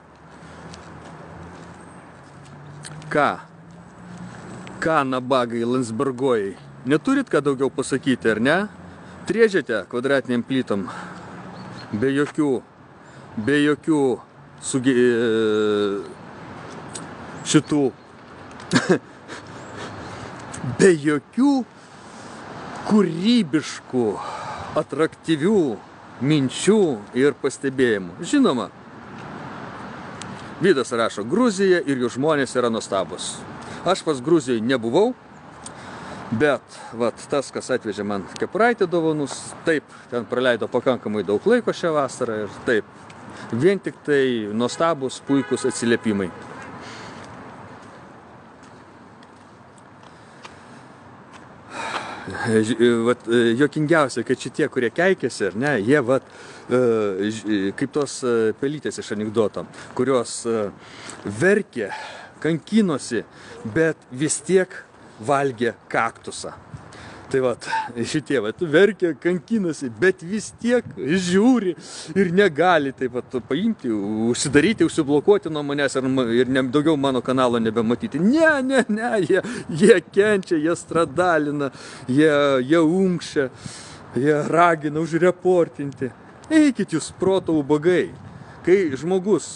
Ką nabagai Landsbergojai? Neturit ką daugiau pasakyti, ar ne? Triežiate kvadratiniam plytom. Be jokių šitų be jokių kūrybiškų, atraktyvių minčių ir pastebėjimų. Žinoma, Vydas rašo, Gruzija ir jų žmonės yra nuostabus. Aš pas Gruzijai nebuvau, bet vat, tas, kas atvežė man kepuraitę dovanus, taip, ten praleido pakankamai daug laiko šią vasarą ir taip, vien tik tai nuostabus, puikus atsiliepimai. Vat, jokingiausia, kad šitie, kurie keikiasi, ar ne, jie vat, kaip tos pelytės iš anekdoto, kurios verkė, kankinosi, bet vis tiek valgė kaktusą. Tai vat, šitie vat, verkė, kankinosi, bet vis tiek žiūri ir negali taip vat, paimti, užsidaryti, užsiblokuoti nuo manęs ir daugiau mano kanalo nebematyti. Ne, jie kenčia, jie stradalina, jie unkšia, jie ragina užreportinti. Eikit jūs proto ubagai. Kai žmogus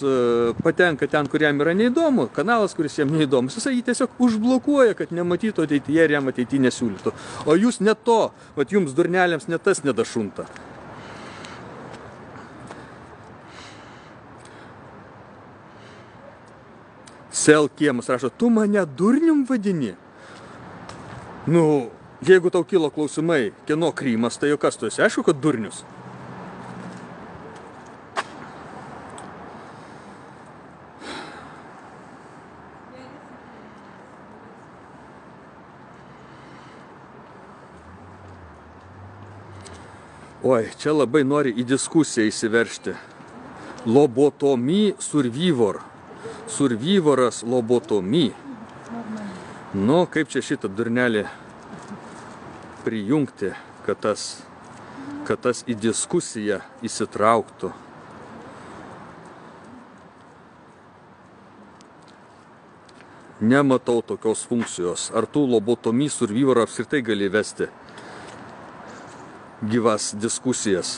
patenka ten, kur jam yra neįdomu, kanalas, kuris jam neįdomus, jisai jį tiesiog užblokuoja, kad nematytų ateityje ir jam ateityje nesiūlytų. O jūs ne to, vat jums durneliams ne tas nedašunta. SEL kiemas rašo, tu mane durnium vadini? Nu, jeigu tau kilo klausimai, kieno Krymas, tai jau kas tu esi? Aišku, kad durnius. Oi, čia labai nori į diskusiją įsiveršti. Lobotomy survivor. Survivoras lobotomy. Nu, kaip čia šitą durnelį prijungti, kad tas į diskusiją įsitrauktų. Nematau tokios funkcijos. Ar tu lobotomy survivorą apskritai gali vesti gyvas diskusijas?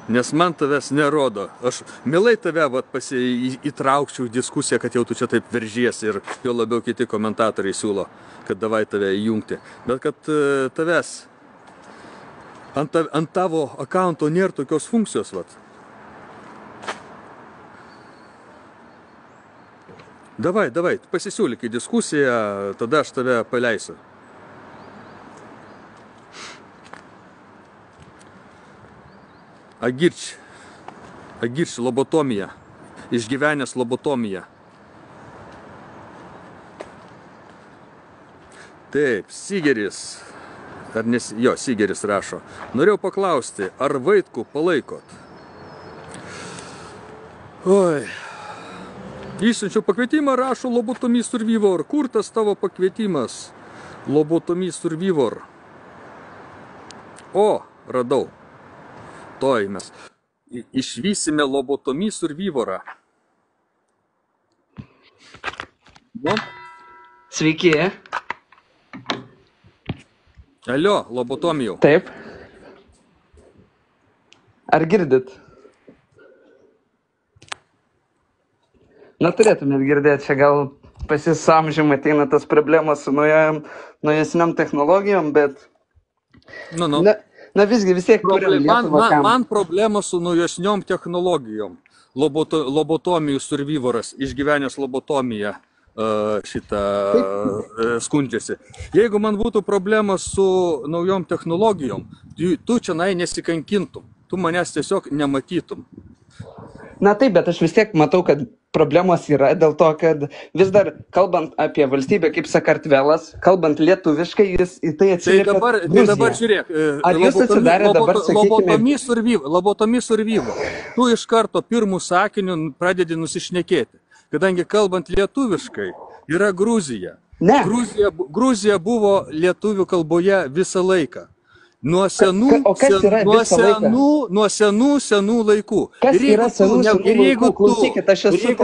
Nes man tavęs nerodo. Aš mielai tave įtraukčiau į diskusiją, kad jau tu čia taip veržiesi ir jo labiau kiti komentatoriai siūlo, kad davai tave įjungti. Bet kad tavęs ant tavo akaunto nėra tokios funkcijos, vat. Davai, pasisiūlyk į diskusiją, tada aš tave paleisiu. Agirč lobotomija, išgyvenęs lobotomiją. Taip, Sigeris. Jo, Sigeris rašo. Norėjau paklausti, ar Vaitkų palaikot? Oi. Išsiunčiau pakvietimą, rašo Lobotomy Survivor. Kur tas tavo pakvietimas? Lobotomy Survivor. O, radau. Toj mes išvysime Lobotomy Survivorą. Nu? Sveiki. Alio, Lobotomijau. Taip. Ar girdit? Na, turėtumėt girdėti, čia gal pasisamžym ateina tas problemas su naujesniam technologijom, bet... Na visgi vis tiek turim Lietuvą kam. Man problema su naujesniom technologijom. Lobotomijų Survivoras, išgyvenęs lobotomiją šitą skundžiasi. Jeigu man būtų problema su naujom technologijom, tu čia nesikankintum, tu manęs tiesiog nematytum. Na taip, bet aš vis tiek matau, kad problemos yra dėl to, kad vis dar kalbant apie valstybę kaip Sakartvelas, kalbant lietuviškai, jis į tai atsiliepia Gruzija. Tai dabar žiūrėk, ar jūs atsidarė dabar, sakykime... Lobotomy Survivor. Tu iš karto pirmų sakinių pradedi nusišnekėti, kadangi kalbant lietuviškai yra Gruzija. Ne. Gruzija buvo lietuvių kalboje visą laiką. Nuo senų laikų. Kas yra senų laikų? Klausykit, aš esu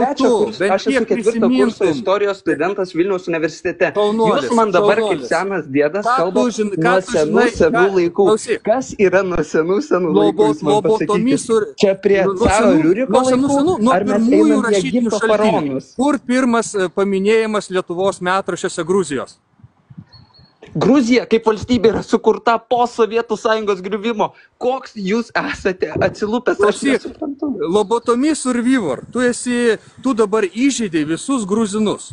ketvirto kurso istorijos studentas Vilniaus universitete. Jūs man dabar kaip senas dėdas kalbate nuo senų laikų. Kas yra nuo senų laikų? Jūs man pasakykit. Čia prie caro Liuriko laikų? Ar mes einam prie Egipto faraonus? Kur pirmas paminėjimas Lietuvos metraščiuose Gruzijos? Gruzija kaip valstybė yra sukurta po Sovietų Sąjungos griuvimo. Koks jūs esate atsilupęs, aš nesuprantu. Lobotomy Survivor, tu dabar įžeidei visus gruzinus,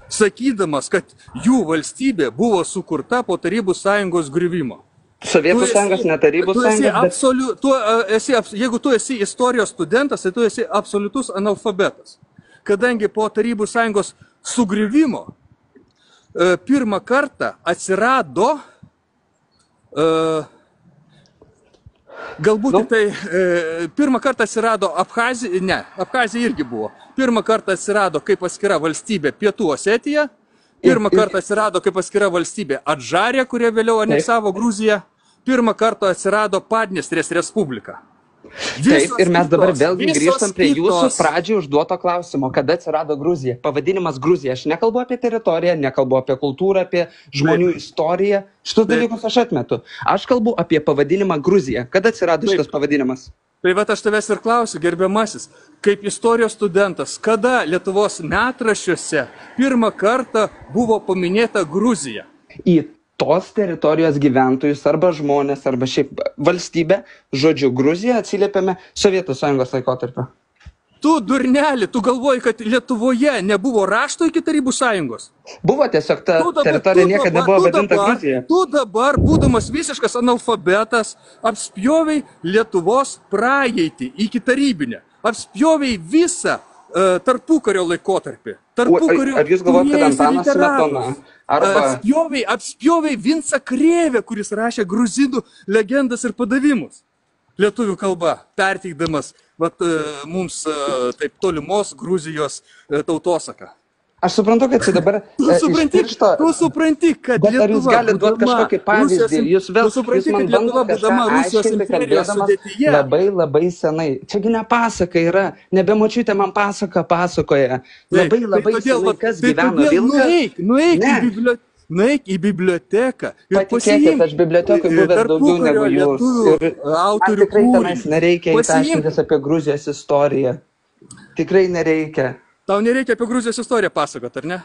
sakydamas, kad jų valstybė buvo sukurta po Tarybų Sąjungos griuvimo. Sovietų Sąjungos, ne Tarybų Sąjungos. Jeigu tu esi istorijos studentas, tai tu esi absoliutus analfabetas. Kadangi po Tarybų Sąjungos sugriuvimo pirmą kartą atsirado, galbūt tai pirmą kartą atsirado Abchazija, Abchazija irgi buvo. Pirmą kartą atsirado kaip atskira valstybė Pietų Osetija, pirmą kartą atsirado kaip atskira valstybė Adžarija, kurie vėliau aneksavo Gruziją, pirmą kartą atsirado Padniestrės Respublika. Taip, ir mes dabar vėlgi grįžtam prie jūsų pradžiai užduoto klausimo, kada atsirado Gruzija. Pavadinimas Gruzija. Aš nekalbu apie teritoriją, nekalbu apie kultūrą, apie žmonių istoriją. Šitus dalykus aš atmetu. Aš kalbu apie pavadinimą Gruzija. Kada atsirado šitas pavadinimas? Tai vat aš tavęs ir klausiu, gerbiamasis, kaip istorijos studentas, kada Lietuvos metraščiuose pirmą kartą buvo paminėta Gruzija? Į tos teritorijos gyventojus arba žmonės, arba šiaip valstybę, žodžiu, Gruziją atsiliepiame Sovietų Sąjungos laikotarpio. Tu durneli, tu galvoji, kad Lietuvoje nebuvo rašto iki Tarybų Sąjungos? Buvo tiesiog ta teritorija niekada nebuvo vadinta Gruzija. Tu dabar, būdamas visiškas analfabetas, apspjoviai Lietuvos praeitį iki tarybinę. Apspjoviai visą tarpukario laikotarpį. Ar jūs galvojate, kad Antanas Smetona? Apspjoviai Vincą Krėvę, kuris rašė gruzinų legendas ir padavimus lietuvių kalba, perteikdamas mums taip tolimos Gruzijos tautosaką. Aš suprantu, kad čia dabar Tu supranti, kad Lietuva... Bet ar jūs galite duoti kažkokį pavyzdį? Jūs man bandote kažką aiškinti, kalbėdamas labai senai. Čiagi ne pasaka yra, nebe močiutė man pasakoja. Labai senai, kas gyveno Vilkas. Nueik į biblioteką ir patikėkit, aš bibliotekui buvęs daugiau negu jūs. Ir man tikrai tenais nereikia įtaškintis apie Gruzijos istoriją. Tikrai nereikia. Tau nereikia apie Gruzijos istoriją pasakot, ar ne?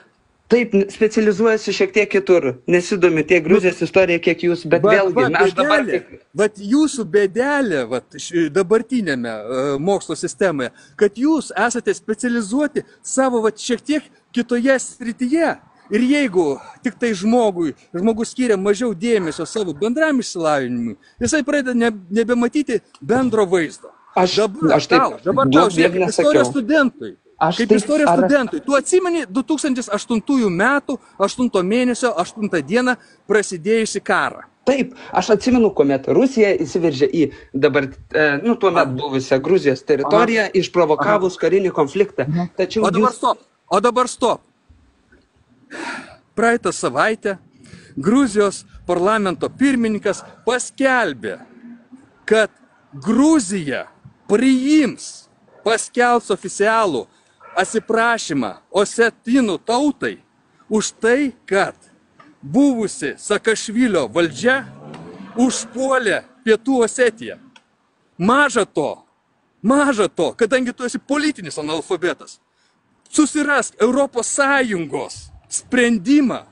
Taip, specializuojasi šiek tiek kitur. Nesidomi tiek Gruzijos istorija, kiek jūs, bet vėlgi, aš dabar... Vat jūsų bėdelė, dabartinėme mokslo sistemoje, kad jūs esate specializuoti savo šiek tiek kitoje srityje. Ir jeigu tik tai žmogus skiria mažiau dėmesio savo bendram išsilavinimui, jisai pradeda nebematyti bendro vaizdo. Dabar tau, žiūrėk, istorijos studentui. Kaip istorijos studentui. Tu atsimeni 2008 metų, 8 mėnesio, 8 dieną prasidėjusi karą. Taip, aš atsimenu, kuomet Rusija įsiveržė į dabar, tuomet buvusią Gruzijos teritoriją, išprovokavus karinį konfliktą. Tačiau O dabar stop. Praeitą savaitę Gruzijos parlamento pirmininkas paskelbė, kad Gruzija priims, paskelbs oficialų atsiprašymą osetinų tautai už tai, kad buvusi Sakašvilio valdžia užpuolė Pietų Osetiją. Maža to, kadangi tu esi politinis analfabetas, susirask Europos Sąjungos sprendimą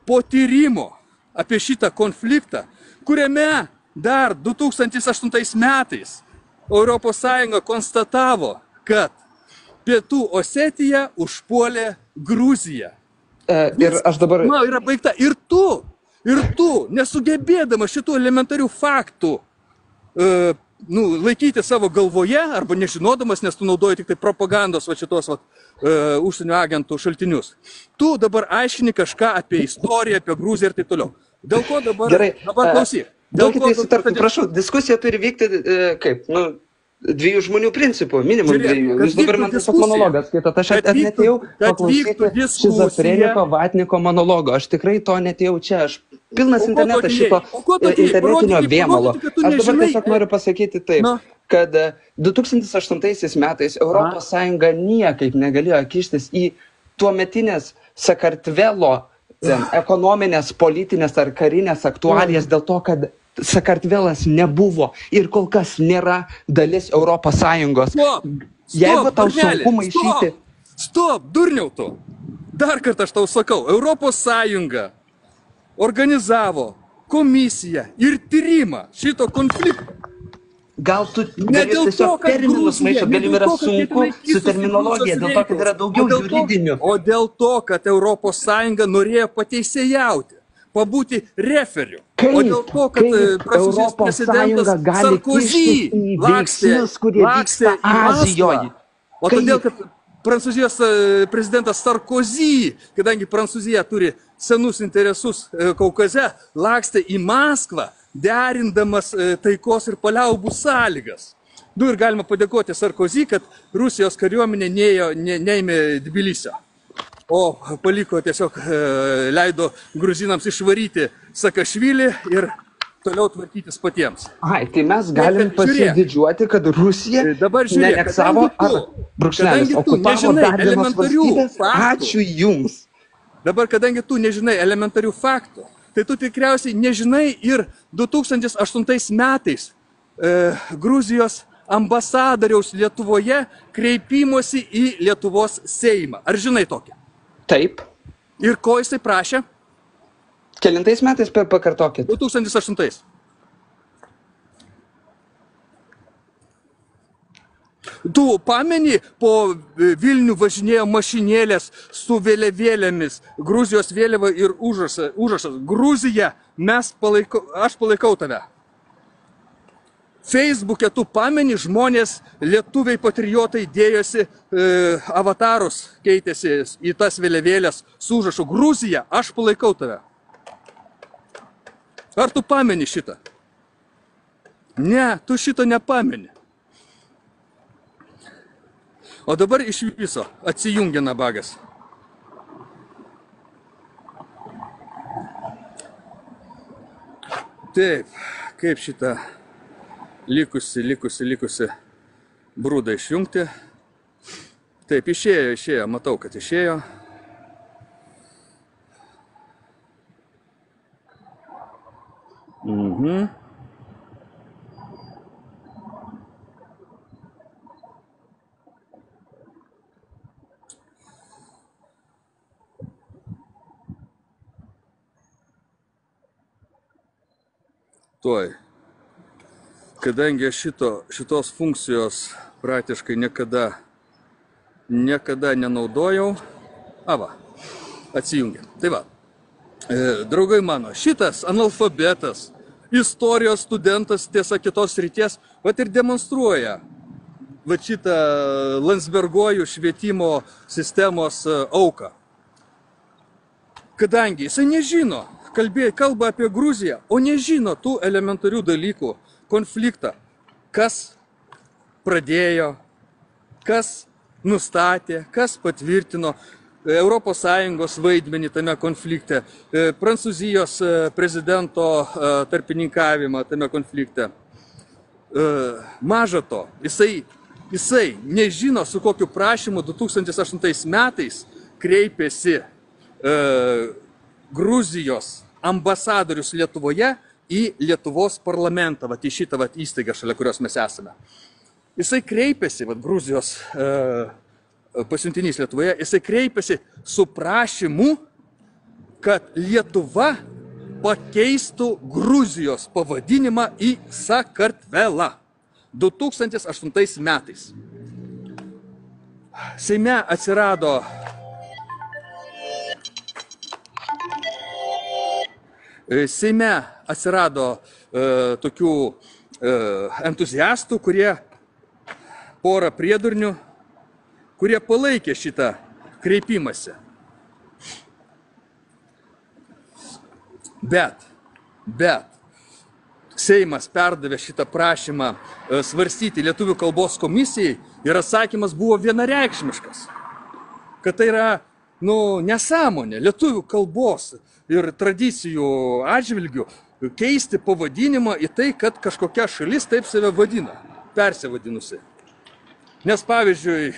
po tyrimo apie šitą konfliktą, kuriame dar 2008 metais Europos Sąjunga konstatavo, kad Pietų Osetija užpuolė Gruziją. Ir aš dabar... Yra baigta. Ir tu, nesugebėdama šitų elementarių faktų laikyti savo galvoje, arba nežinodamas, nes tu naudoji tik tai propagandos šitos užsienio agentų šaltinius. Tu dabar aiškini kažką apie istoriją, apie Gruziją ir taip toliau. Dėl ko dabar... Gerai. Dabar klausyk. Prašau, diskusija turi vykti kaip, dviejų žmonių principų, minimum dviejų. Jūs dabar man tiesiog monologas skaitot. Aš netėjau paklausyti šizofreniko vatniko monologo. Aš tikrai to netėjau čia. Aš pilnas internetas šito internetinio vėmalo. Aš dabar tiesiog noriu pasakyti taip, kad 2008 metais Europos Sąjunga niekaip negalėjo kištis į tuometinės Sakartvelo ekonominės, politinės ar karinės aktualijas dėl to, kad Sakartvelas nebuvo ir kol kas nėra dalis Europos Sąjungos. Jeigu tau sunku maišyti... Stop, durniau tu! Dar kartą aš tau sakau, Europos Sąjunga organizavo komisiją ir tyrimą šito konflikto. Gal tu tiesiog terminus maišat, gal jums yra sunku su terminologija, dėl to, kad yra daugiau juridinių. O dėl to, kad Europos Sąjunga norėjo pateisėjauti, pabūti referiu. O dėl to, kad Prancūzijos prezidentas Sarkozy lakstė į Maskvą. O todėl, kad Prancūzijos prezidentas Sarkozy, kadangi Prancūzija turi senus interesus Kaukaze, lakstė į Maskvą, derindamas taikos ir paliaubų sąlygas. Ir galima padėkoti Sarkozy, kad Rusijos kariuomenė neėmė Tbilisio, o paliko tiesiog, leido gruzinams išvaryti Sakašvilį ir toliau tvarkytis patiems. Tai mes galim pasididžiuoti, kad Rusija neaneksavo ar brūkšnelis okupavo dar vienos valstybės. Ačiū jums. Dabar, kadangi tu nežinai elementarių faktų, tai tu tikriausiai nežinai ir 2008 metais Gruzijos ambasadoriaus Lietuvoje kreipimosi į Lietuvos Seimą. Ar žinai tokią? Taip. Ir ko jisai prašė? Kelintais metais pakartokit? 2008. Tu pameni, po Vilnių važinėjo mašinėlės su vėliavėlėmis, Gruzijos vėliava ir užrašas. Gruzija, aš palaikau tave. Facebook'e tu pameni, žmonės, lietuviai patriotai dėjosi avatarus, keitėsi į tas vėliavėlės su užrašu. Gruzija, aš palaikau tave. Ar tu pameni šitą? Ne, tu šito nepameni. O dabar iš viso atsijungia nabagas. Taip, kaip šitą likusi brūdą išjungti. Taip, išėjo, matau, kad išėjo. Tuoj. Kadangi šitos funkcijos praktiškai niekada nenaudojau. Atsijungia. Tai va, draugai mano, šitas analfabetas, istorijos studentas, tiesa kitos srities, ir demonstruoja va šitą Landsbergojų švietimo sistemos auką. Kadangi jisai nežino, kalba apie Gruziją, o nežino tų elementarių dalykų, konfliktą, kas pradėjo, kas nustatė, kas patvirtino ES vaidmenį tame konflikte, Prancūzijos prezidento tarpininkavimą tame konflikte. Maža to, jisai nežino, su kokiu prašymu 2008 metais kreipėsi Gruzijos ambasadorius Lietuvoje į Lietuvos parlamentą, į šitą įstaigą, šalia kurios mes esame. Jisai kreipėsi, Gruzijos pasiuntinys Lietuvoje, jisai kreipėsi su prašymu, kad Lietuva pakeistų Gruzijos pavadinimą į Sakartvelą 2008 metais. Seime atsirado tokių entuziastų, kurie porą priedurnių, kurie palaikė šitą kreipimąsi. Bet Seimas perdavė šitą prašymą svarstyti lietuvių kalbos komisijai ir atsakymas buvo vienareikšmiškas, kad tai yra nesąmonė lietuvių kalbos ir tradicijų atžvilgių keisti pavadinimą į tai, kad kažkokia šalis taip save vadina, persivadinusi. Nes pavyzdžiui,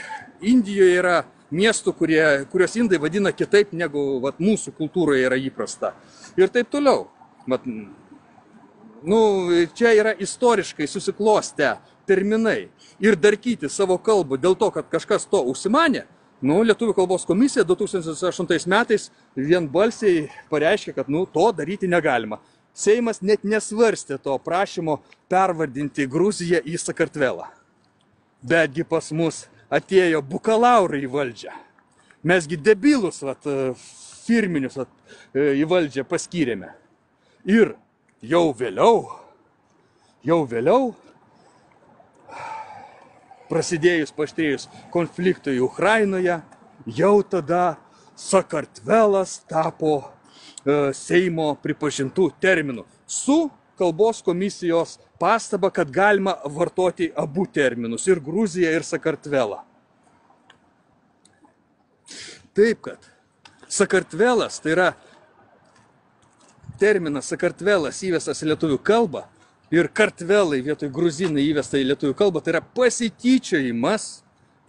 Indijoje yra miestų, kurios indai vadina kitaip negu mūsų kultūroje yra įprasta. Ir taip toliau. Čia yra istoriškai susiklostę terminai. Ir darkyti savo kalbą dėl to, kad kažkas to užsimanė, Lietuvių kalbos komisija 2008 metais vienbalsiai pareiškė, kad to daryti negalima. Seimas net nesvarstė to prašymo pervardinti Gruziją į Sakartvelą. Betgi pas mus atėjo bukalaurai į valdžią. Mesgi debilus firminius į valdžią paskyrėme. Ir jau vėliau, prasidėjus paaštrėjus konfliktui Ukrainoje, jau tada Sakartvelas tapo Seimo pripažintų terminų su kalbos komisijos pastaba, kad galima vartoti abu terminus, ir Gruziją, ir Sakartvelą. Taip, kad Sakartvelas, tai yra terminas Sakartvelas įvestas į lietuvių kalbą ir kartvelai vietoj gruzinai įvesta į lietuvių kalbą, tai yra pasityčiojimas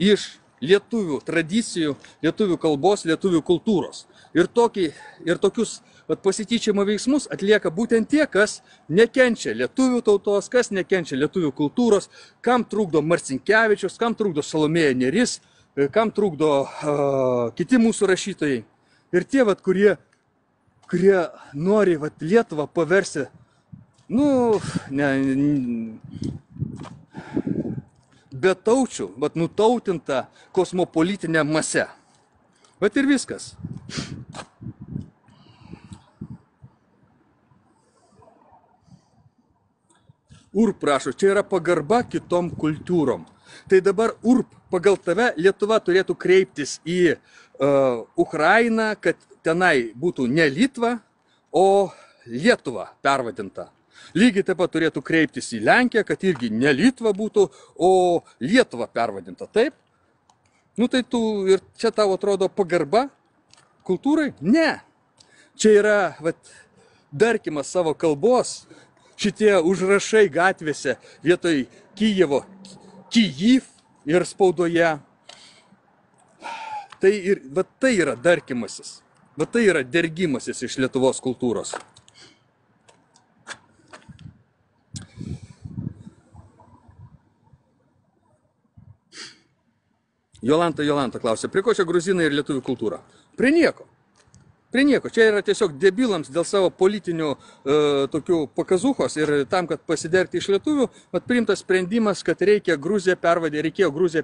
iš lietuvių tradicijų, lietuvių kalbos, lietuvių kultūros. Ir tokius pasityčiojimo veiksmus atlieka būtent tie, kas nekenčia lietuvių tautos, kas nekenčia lietuvių kultūros, kam trukdo Marcinkevičius, kam trukdo Salomėja Nėris, kam trukdo kiti mūsų rašytojai. Ir tie, kurie nori Lietuvą paversti, betaučių, nutautintą kosmopolitinę masę. Ir viskas. URP prašo, čia yra pagarba kitom kultūrom. Tai dabar URP pagal tave Lietuva turėtų kreiptis į Ukrainą, kad tenai būtų ne Litva, o Lietuva pervadinta. Lygiai taip pat turėtų kreiptis į Lenkiją, kad irgi ne Litva būtų, o Lietuva pervadinta. Taip? Tai ir čia tau atrodo pagarba kultūrai? Ne. Čia yra darkymas savo kalbos, šitie užrašai gatvėse vietoj Kijevo, Kijiv ir spaudoje. Tai yra darkymasis. Tai yra dergimasis iš Lietuvos kultūros. Jolanta klausė, prie ko čia gruzinai ir lietuvių kultūra? Prie nieko. Prie nieko. Čia yra tiesiog debilams dėl savo politinių tokių pakazuchos ir tam, kad pasidergti iš lietuvių, priimtas sprendimas, kad reikėjo Gruziją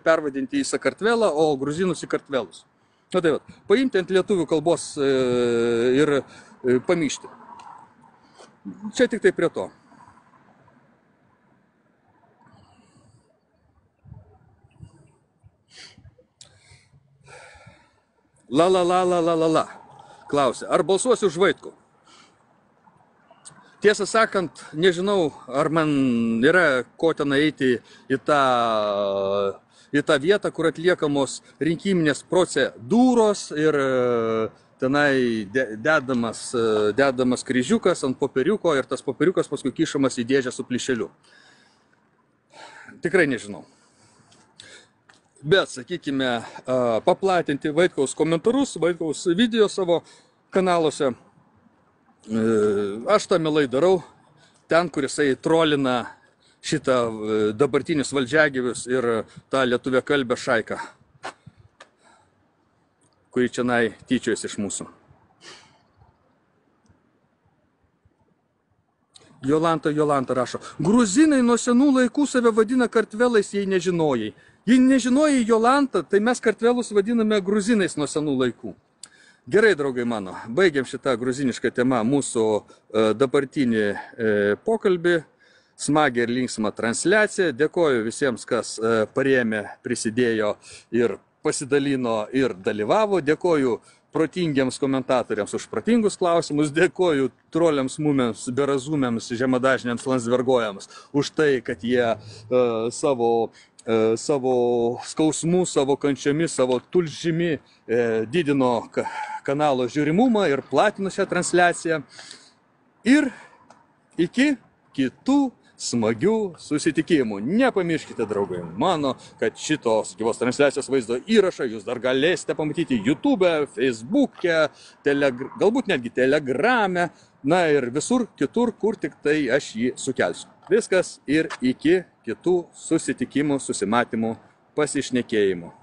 pervadinti į Sakartvelą, o gruzinus į Kartvelus. Paimti ant lietuvių kalbos ir pamyšti. Čia tik tai prie to. La. Klausė, ar balsuosiu už Vaitkų? Tiesą sakant, nežinau, ar man yra ko ten eiti į tą vietą, kur atliekamos rinkiminės procedūros ir tenai dedamas kryžiukas ant popieriuko ir tas popieriukas paskui kišamas į dėžę su plyšeliu. Tikrai nežinau. Bet, sakykime, paplatinti Vaitkaus komentarus, Vaitkaus video savo kanaluose. Aš tą mielai darau, ten, kur jisai trolina šitą dabartinius valdžiagyvius ir tą lietuviakalbę šaiką, kuri čianai tyčiojasi iš mūsų. Jolanta rašo, gruzinai nuo senų laikų save vadina kartvelais, jei nežinojai. Jei nežinojai, Jolanta, tai mes kartvelus vadiname gruzinais nuo senų laikų. Gerai, draugai mano, baigiam šitą gruzinišką temą mūsų dabartinį pokalbį. Smagią ir linksmą transliaciją. Dėkoju visiems, kas parėmė, prisidėjo ir pasidalino ir dalyvavo. Dėkoju protingiems komentatoriams už protingus klausimus. Dėkoju troliams, mumėms, berazumėms, žemadažniams, landsvergojams už tai, kad jie savo skausmų, savo kančiomis, savo tulžimi didino kanalo žiūrimumą ir platino šią transliaciją. Ir iki kitų smagių susitikimų. Nepamirškite, draugai mano, kad šitos gyvos transliacijos vaizdo įrašą jūs dar galėsite pamatyti YouTube, Facebook'e, galbūt netgi Telegrame, na ir visur kitur, kur tik tai aš jį sukelsiu. Viskas ir iki kitų susitikimų, susimatymų, pasišnekėjimų.